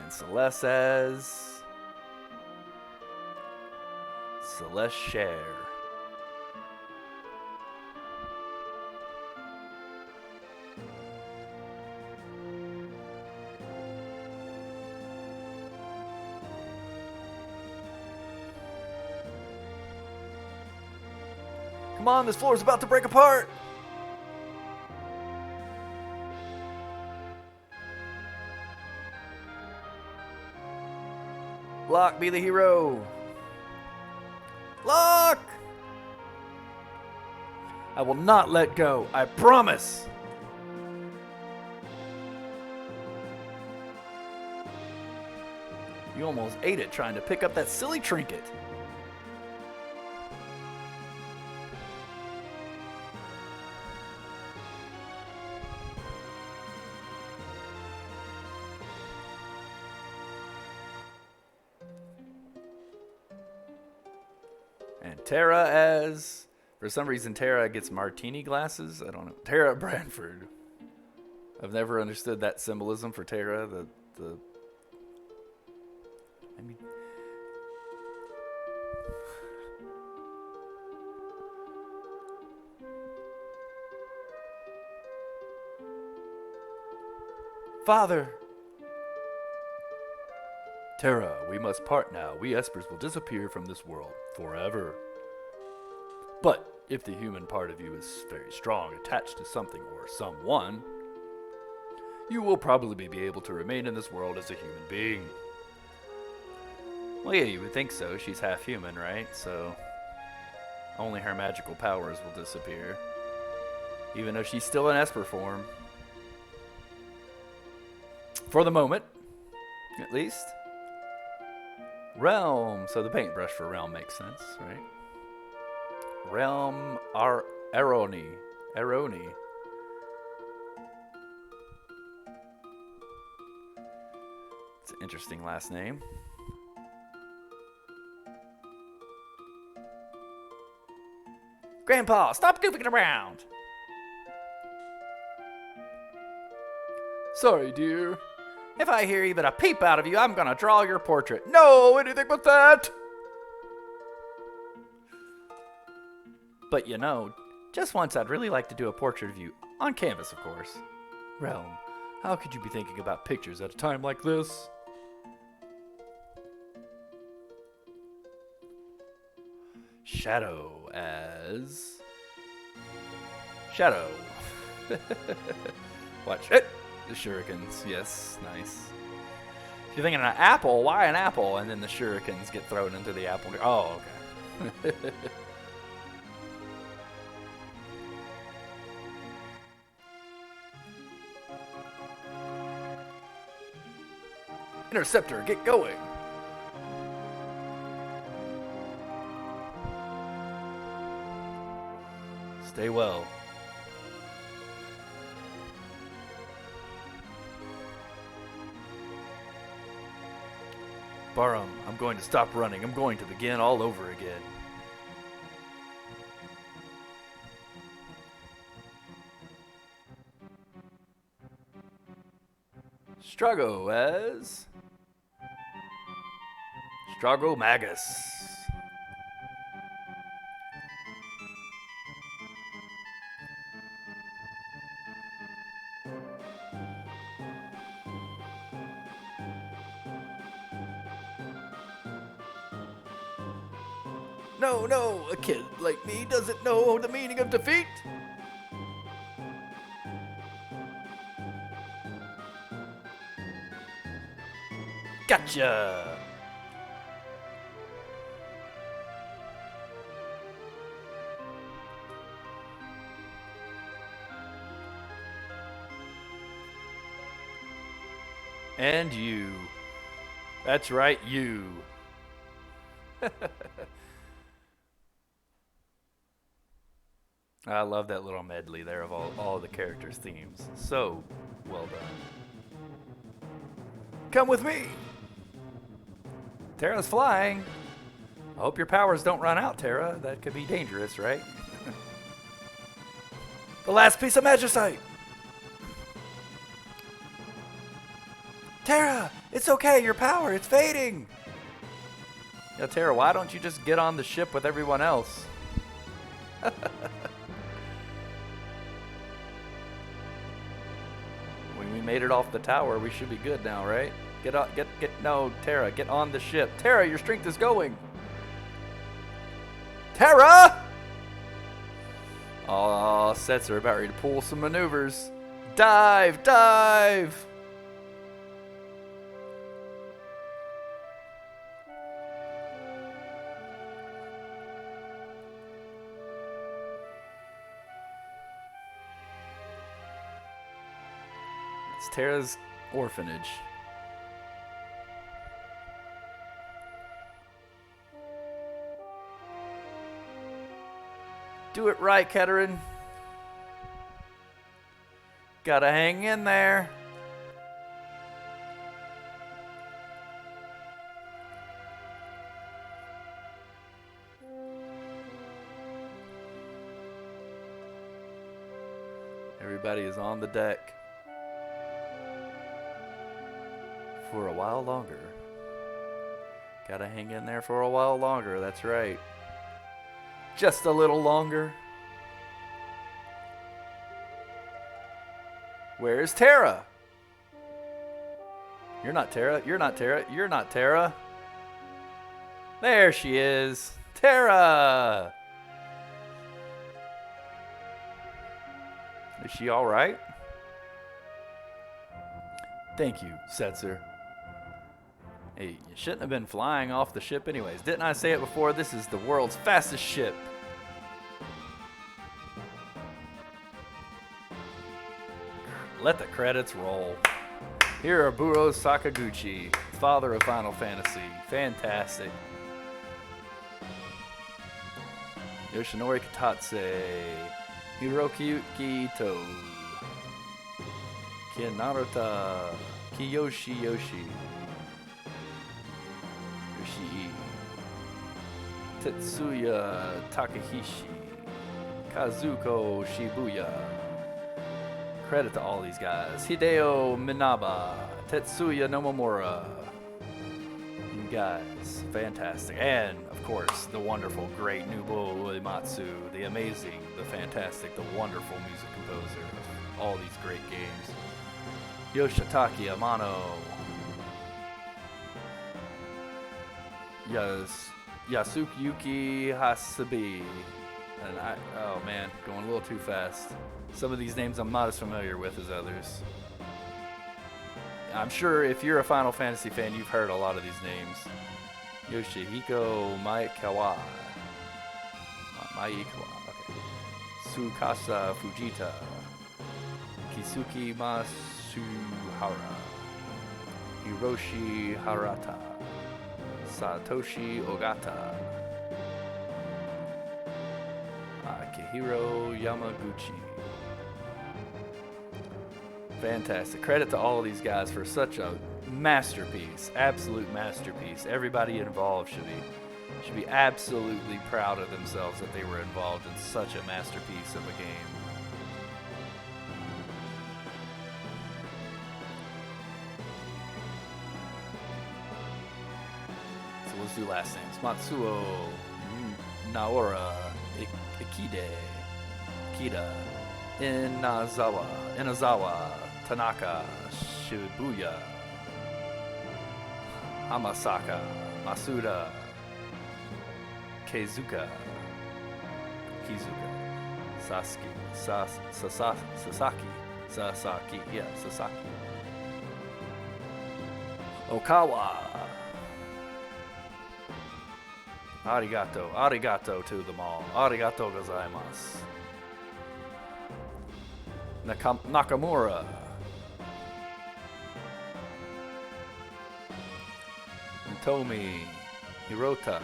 And Celeste as Celeste Share. Come on, this floor is about to break apart. Locke, be the hero. Locke! I will not let go. I promise. You almost ate it trying to pick up that silly trinket. And Tara as... For some reason, Tara gets martini glasses. I don't know. Tara Bradford. I've never understood that symbolism for Tara. I mean... Father! Tara, we must part now. We Espers will disappear from this world forever. But if the human part of you is very strong, attached to something or someone, you will probably be able to remain in this world as a human being. Well, yeah, you would think so. She's half human, right? So only her magical powers will disappear. Even though she's still in Esper form. For the moment, at least. Realm. So the paintbrush for Realm makes sense, right? Realm Aroni. Aroni. It's an interesting last name. Grandpa, stop goofing around! Sorry, dear. If I hear even a peep out of you, I'm gonna draw your portrait. No, anything but that! But you know, just once I'd really like to do a portrait of you. On canvas, of course. Realm, how could you be thinking about pictures at a time like this? Shadow as... Shadow. Watch it. The shurikens. Yes, nice. If you're thinking an apple, why an apple? And then the shurikens get thrown into the apple. Oh, okay. Interceptor, get going! Stay well. Barum, I'm going to stop running. I'm going to begin all over again. Strago as... Strago Magus. No, no, a kid like me doesn't know the meaning of defeat. Gotcha! And you. That's right, you. I love that little medley there of all the characters' themes. So well done. Come with me. Terra's flying. I hope your powers don't run out, Terra. That could be dangerous, right? The last piece of magicite. Terra, it's okay. Your power, it's fading. Yeah, Terra, why don't you just get on the ship with everyone else? When we made it off the tower, we should be good now, right? No, Terra, get on the ship. Terra, your strength is going. Terra! Oh, Sets are about ready to pull some maneuvers. Dive, dive! It's Terra's orphanage. Do it right, Keterin. Gotta hang in there. Everybody is on the deck. For a while longer. Gotta hang in there for a while longer, that's right. Just a little longer. Where's Terra? You're not Terra. You're not Terra. You're not Terra. There she is. Terra! Is she alright? Thank you, Setzer. Hey, you shouldn't have been flying off the ship anyways. Didn't I say it before? This is the world's fastest ship. Let the credits roll. Hiroburo Sakaguchi, father of Final Fantasy. Fantastic. Yoshinori Katatse. Hiroki Ito. Kinaruta. Kiyoshi Yoshi. Tetsuya Takahishi, Kazuko Shibuya. Credit to all these guys. Hideo Minaba, Tetsuya Nomomura. You guys, fantastic. And, of course, the wonderful, great Nobuo Uematsu, the amazing, the fantastic, the wonderful music composer of all these great games. Yoshitaki Amano. Yasuyuki Hasabi. And oh man, going a little too fast. Some of these names I'm not as familiar with as others. I'm sure if you're a Final Fantasy fan, you've heard a lot of these names. Yoshihiko Maekawa. Okay. Tsukasa Fujita. Kisuki Masuhara. Hiroshi Harata. Satoshi Ogata. Akihiro Yamaguchi. Fantastic. Credit to all of these guys for such a masterpiece. Absolute masterpiece. Everybody involved should be absolutely proud of themselves that they were involved in such a masterpiece of a game. Let's do last names. Matsuo Naora Ikeda Inazawa Tanaka Shibuya Hamasaka Masuda Kizuka Sasaki Okawa. Arigato to them all. Arigato gozaimasu. Nakamura. Tomi, Hirota,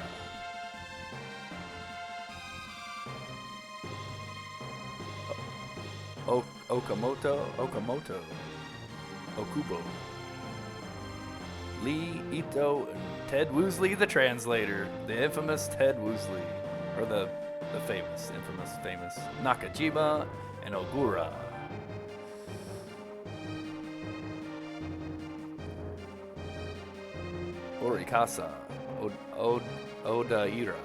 Okamoto, Okubo, Lee Ito, and Ted Woosley, the translator, the infamous Ted Woosley, or the famous Nakajima and Ogura. Orikasa, Odaira,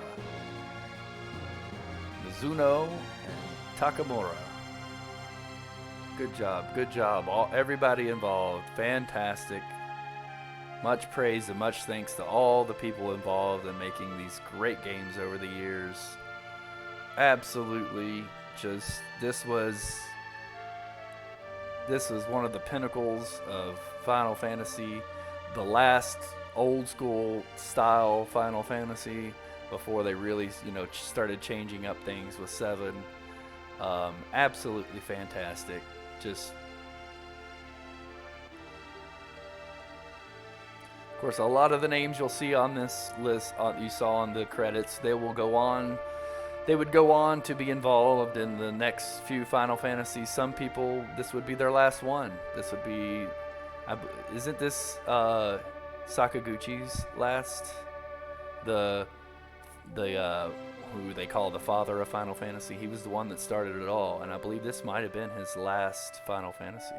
Mizuno, and Takamura. Good job, everybody involved, fantastic. Much praise and much thanks to all the people involved in making these great games over the years. Absolutely, this was one of the pinnacles of Final Fantasy, the last old school style Final Fantasy before they really, started changing up things with 7. Absolutely fantastic. Of course, a lot of the names you'll see on this list, you saw on the credits, they would go on to be involved in the next few Final Fantasies. Some people, this would be their last one. This would be, isn't this Sakaguchi's last? The who they call the father of Final Fantasy. He was the one that started it all, and I believe this might have been his last Final Fantasy.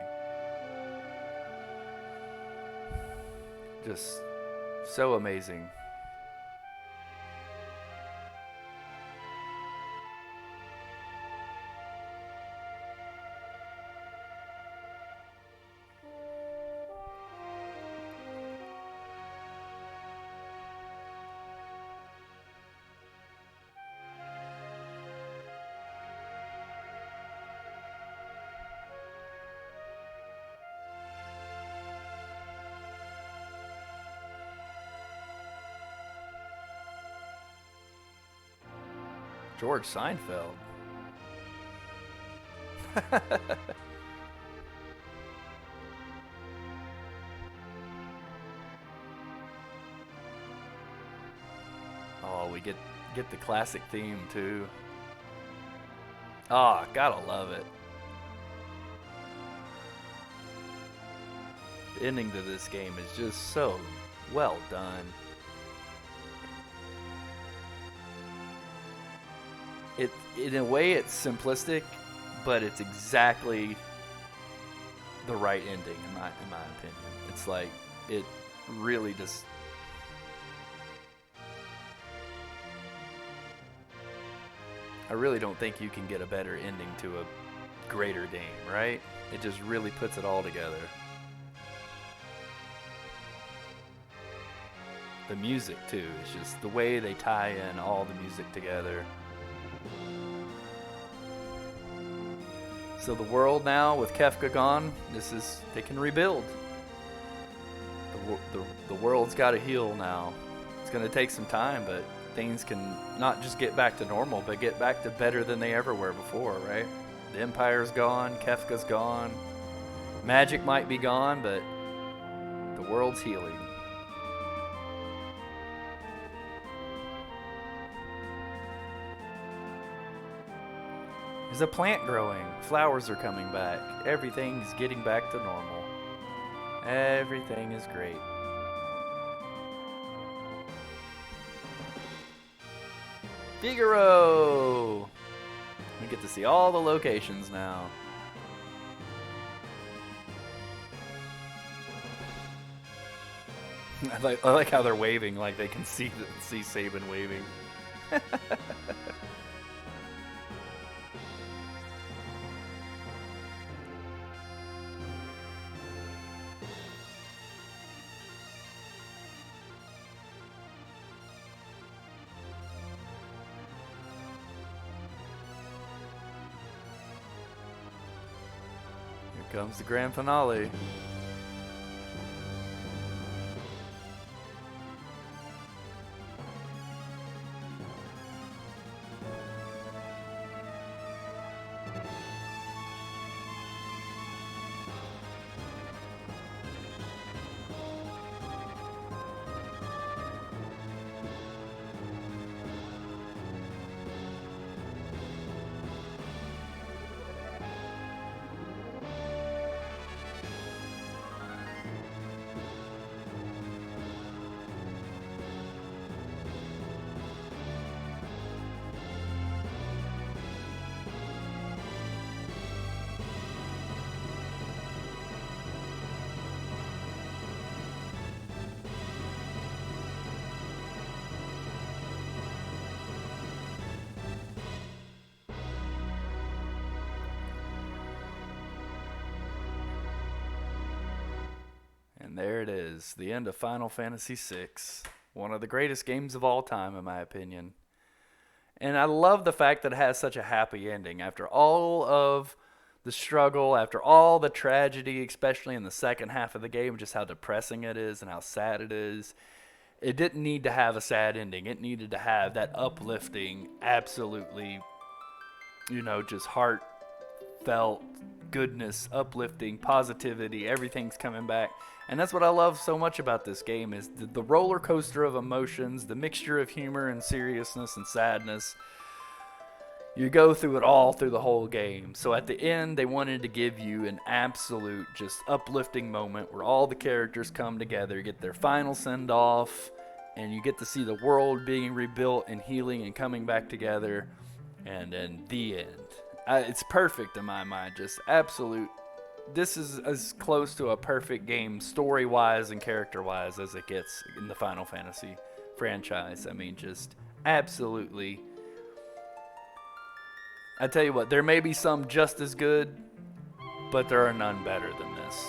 Just so amazing. George Seinfeld. Oh, we get the classic theme too. Ah, gotta love it. The ending to this game is just so well done. In a way, it's simplistic, but it's exactly the right ending in my opinion. It's like, it really just, I really don't think you can get a better ending to a greater game, right? It just really puts it all together. The music too, it's just the way they tie in all the music together. So the world now, with Kefka gone, they can rebuild. The world's got to heal now. It's going to take some time, but things can not just get back to normal, but get back to better than they ever were before, right? The Empire's gone, Kefka's gone, magic might be gone, but the world's healing. There's a plant growing, flowers are coming back, everything's getting back to normal. Everything is great. Figaro! We get to see all the locations now. I like how they're waving, like they can see Sabin waving. Here comes the grand finale. And there it is, the end of Final Fantasy VI. One of the greatest games of all time, in my opinion. And I love the fact that it has such a happy ending. After all of the struggle, after all the tragedy, especially in the second half of the game, just how depressing it is and how sad it is, it didn't need to have a sad ending. It needed to have that uplifting, absolutely, just heartfelt goodness, uplifting, positivity, everything's coming back. And that's what I love so much about this game is the roller coaster of emotions, the mixture of humor and seriousness and sadness. You go through it all through the whole game. So at the end, they wanted to give you an absolute just uplifting moment where all the characters come together, get their final send-off, and you get to see the world being rebuilt and healing and coming back together. And then the end. It's perfect in my mind. Just absolute. This is as close to a perfect game, story-wise and character-wise, as it gets in the Final Fantasy franchise. I mean, just absolutely. I tell you what, there may be some just as good, but there are none better than this.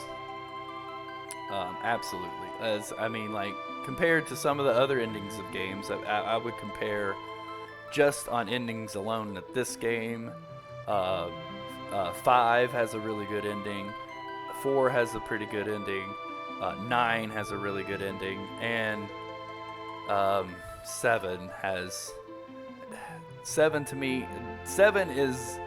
Absolutely. Compared to some of the other endings of games, I would compare just on endings alone that this game. 5 has a really good ending. 4 has a pretty good ending. 9 has a really good ending, and 7 has. 7 to me, 7 is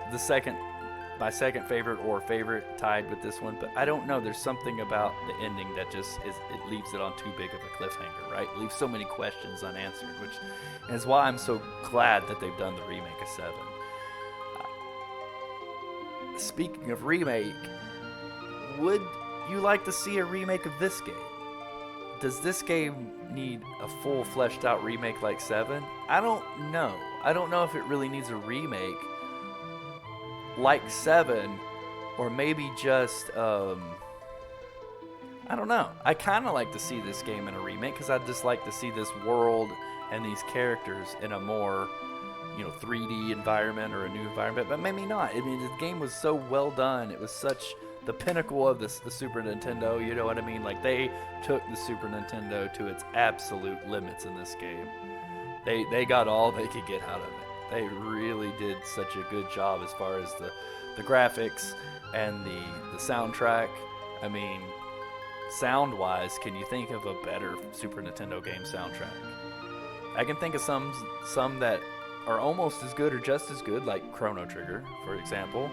my second favorite or favorite, tied with this one. But I don't know. There's something about the ending that just it leaves it on too big of a cliffhanger, right? It leaves so many questions unanswered, which is why I'm so glad that they've done the remake of 7. Speaking of remake, would you like to see a remake of this game? Does this game need a full fleshed out remake like 7? I don't know. I don't know if it really needs a remake like 7, or maybe just, I don't know. I kind of like to see this game in a remake because I'd just like to see this world and these characters in a more 3D environment or a new environment, but maybe not. I mean, the game was so well done. It was such the pinnacle of the Super Nintendo, you know what I mean? Like, they took the Super Nintendo to its absolute limits in this game. They got all they could get out of it. They really did such a good job as far as the graphics and the soundtrack. I mean, sound-wise, can you think of a better Super Nintendo game soundtrack? I can think of some that are almost as good or just as good, like Chrono Trigger, for example.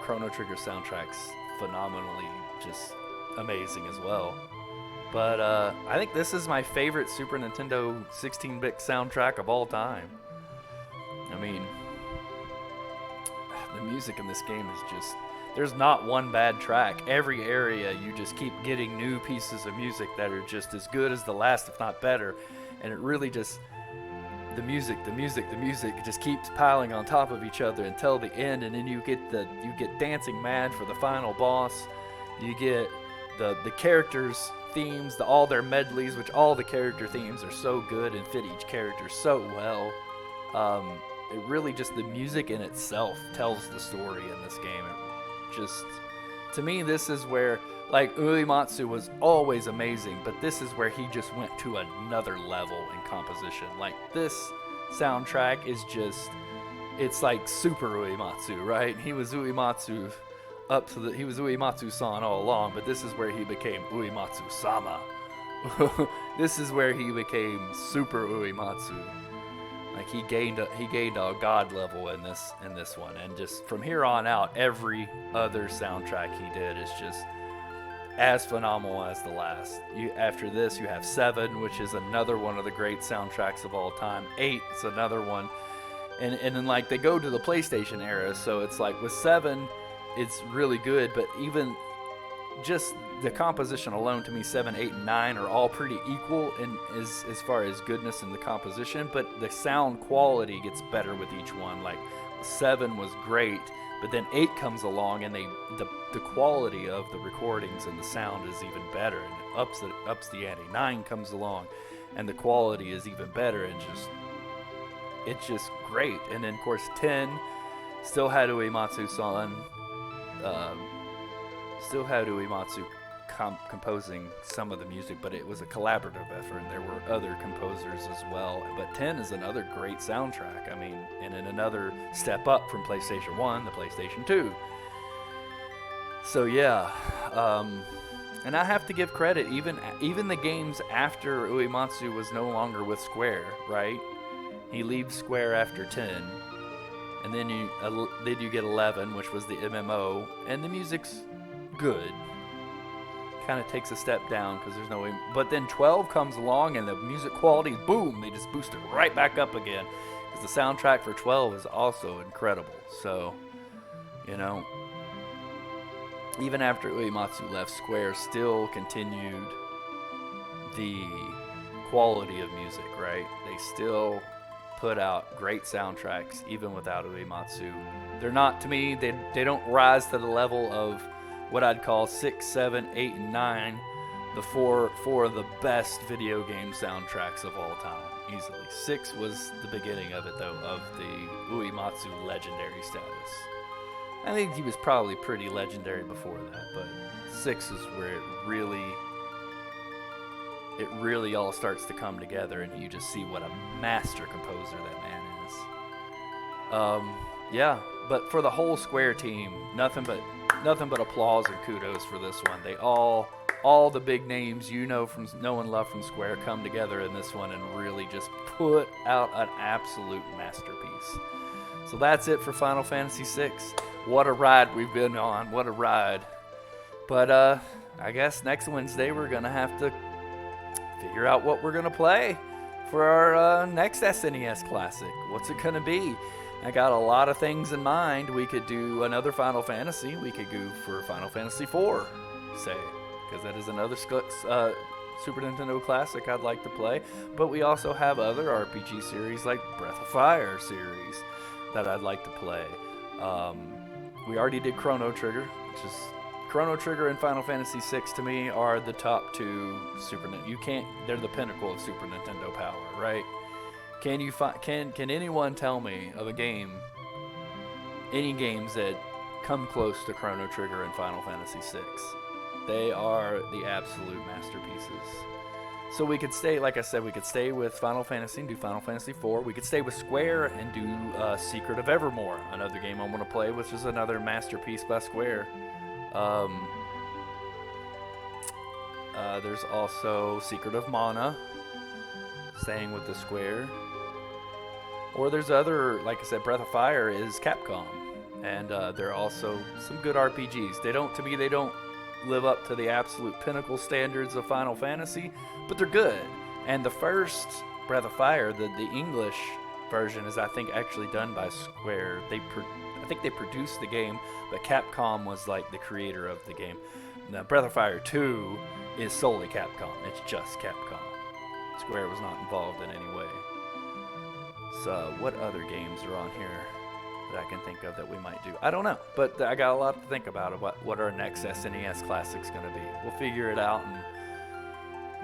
Chrono Trigger soundtrack's phenomenally just amazing as well. But I think this is my favorite Super Nintendo 16-bit soundtrack of all time. I mean, the music in this game is just... There's not one bad track. Every area, you just keep getting new pieces of music that are just as good as the last, if not better. And it really just... The music just keeps piling on top of each other until the end, and then you get Dancing Mad for the final boss. You get the characters' themes, all their medleys, which all the character themes are so good and fit each character so well. It really just, the music in itself tells the story in this game. It just, to me, this is where, like, Uematsu was always amazing, but this is where he just went to another level in composition. Like, this soundtrack is just, it's like super Uematsu, right? He was Uematsu he was Uematsu-san all along, but this is where he became Uematsu-sama. This is where he became super Uematsu. Like, he gained a god level in this one, and just from here on out, every other soundtrack he did is just as phenomenal as the last. After this, you have 7, which is another one of the great soundtracks of all time. 8 is another one, and then, like, they go to the PlayStation era, so it's like with 7, it's really good, but even just the composition alone, to me, 7, 8, and 9 are all pretty equal as far as goodness in the composition, but the sound quality gets better with each one. Like, 7 was great, but then 8 comes along, and the quality of the recordings and the sound is even better, and it ups the ante. 9 comes along, and the quality is even better, and it's just great. And then, of course, 10 still had Uematsu-san. Still had Uematsu composing some of the music, but it was a collaborative effort, and there were other composers as well. But 10 is another great soundtrack. I mean, and in another step up from PlayStation 1 to PlayStation 2. So yeah, and I have to give credit, even the games after Uematsu was no longer with Square, right? He leaves Square after 10, and then you get 11, which was the MMO, and the music's good. Kind of takes a step down because there's no. But then 12 comes along, and the music quality, boom, they just boost it right back up again. Because the soundtrack for 12 is also incredible. So, you know, even after Uematsu left, Square still continued the quality of music, right? They still put out great soundtracks even without Uematsu. They're not, to me, they don't rise to the level of what I'd call 6, 7, 8, and 9, the four of the best video game soundtracks of all time, easily. 6 was the beginning of it, though, of the Uematsu legendary status. I think he was probably pretty legendary before that, but 6 is where it really all starts to come together, and you just see what a master composer that man is. Yeah, but for the whole Square team, nothing but applause and kudos for this one. They all the big names you know and love from Square come together in this one and really just put out an absolute masterpiece. So that's it for Final Fantasy VI. What a ride we've been on. What a ride. But I guess next Wednesday we're going to have to figure out what we're going to play for our next SNES Classic. What's it going to be? I got a lot of things in mind. We could do another Final Fantasy. We could go for Final Fantasy IV, say, because that is another Super Nintendo classic I'd like to play. But we also have other RPG series like Breath of Fire series that I'd like to play. We already did Chrono Trigger, which is Chrono Trigger and Final Fantasy VI to me are the top two Super Nintendo. They're the pinnacle of Super Nintendo power, right? Can anyone tell me of any games that come close to Chrono Trigger and Final Fantasy VI? They are the absolute masterpieces. So we could stay, like I said, we could stay with Final Fantasy and do Final Fantasy IV. We could stay with Square and do Secret of Evermore, another game I want to play, which is another masterpiece by Square. There's also Secret of Mana, staying with the Square. Or there's other, like I said, Breath of Fire is Capcom. And there are also some good RPGs. They don't live up to the absolute pinnacle standards of Final Fantasy, but they're good. And the first Breath of Fire, the English version, is I think actually done by Square. I think they produced the game, but Capcom was like the creator of the game. Now Breath of Fire 2 is solely Capcom. It's just Capcom. Square was not involved in any way. So what other games are on here that I can think of that we might do? I don't know, but I got a lot to think about what our next SNES Classic's going to be. We'll figure it out and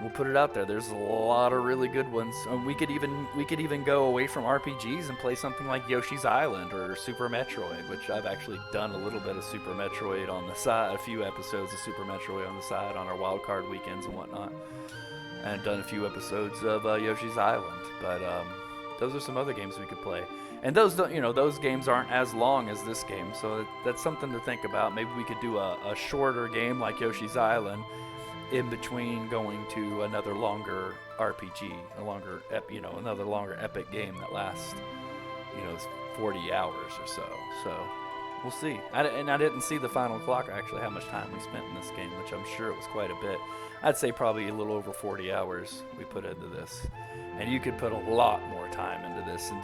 we'll put it out there. There's a lot of really good ones. We could even go away from RPGs and play something like Yoshi's Island or Super Metroid, which I've actually done a little bit of Super Metroid on the side, a few episodes of Super Metroid on the side on our wildcard weekends and whatnot, and done a few episodes of Yoshi's Island. But those are some other games we could play. And those games aren't as long as this game, so that's something to think about. Maybe we could do a shorter game like Yoshi's Island in between going to another longer RPG, another longer epic game that lasts, 40 hours or so. So we'll see. I didn't see the final clock, actually, how much time we spent in this game, which I'm sure it was quite a bit. I'd say probably a little over 40 hours we put into this. And you could put a lot more time into this. And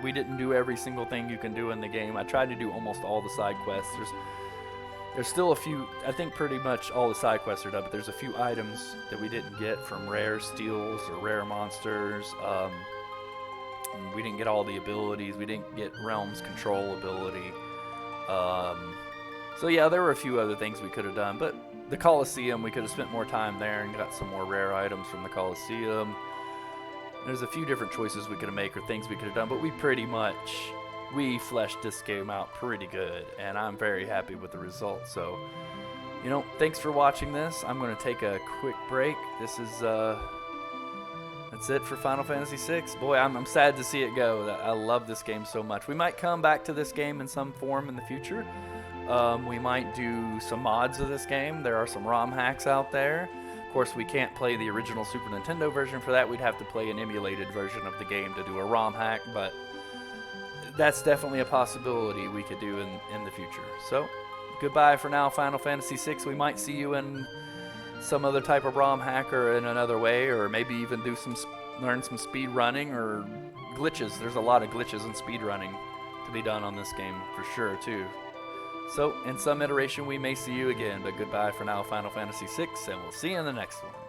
we didn't do every single thing you can do in the game. I tried to do almost all the side quests. There's still a few, I think pretty much all the side quests are done, but there's a few items that we didn't get from rare steals or rare monsters. We didn't get all the abilities. We didn't get Realm's control ability. So yeah, there were a few other things we could have done, but the Colosseum, we could have spent more time there and got some more rare items from the Colosseum. There's a few different choices we could have made or things we could have done, but we fleshed this game out pretty good, and I'm very happy with the results. So, You know, thanks for watching this. I'm going to take a quick break. This is, that's it for Final Fantasy VI. Boy, I'm sad to see it go. I love this game so much. We might come back to this game in some form in the future. We might do some mods of this game. There are some ROM hacks out there. Of course, we can't play the original Super Nintendo version for that. We'd have to play an emulated version of the game to do a ROM hack, but that's definitely a possibility we could do in the future. So, goodbye for now, Final Fantasy VI. We might see you in some other type of ROM hack or in another way, or maybe even do learn some speed running or glitches. There's a lot of glitches and speed running to be done on this game for sure, too. So, in some iteration, we may see you again, but goodbye for now, Final Fantasy VI, and we'll see you in the next one.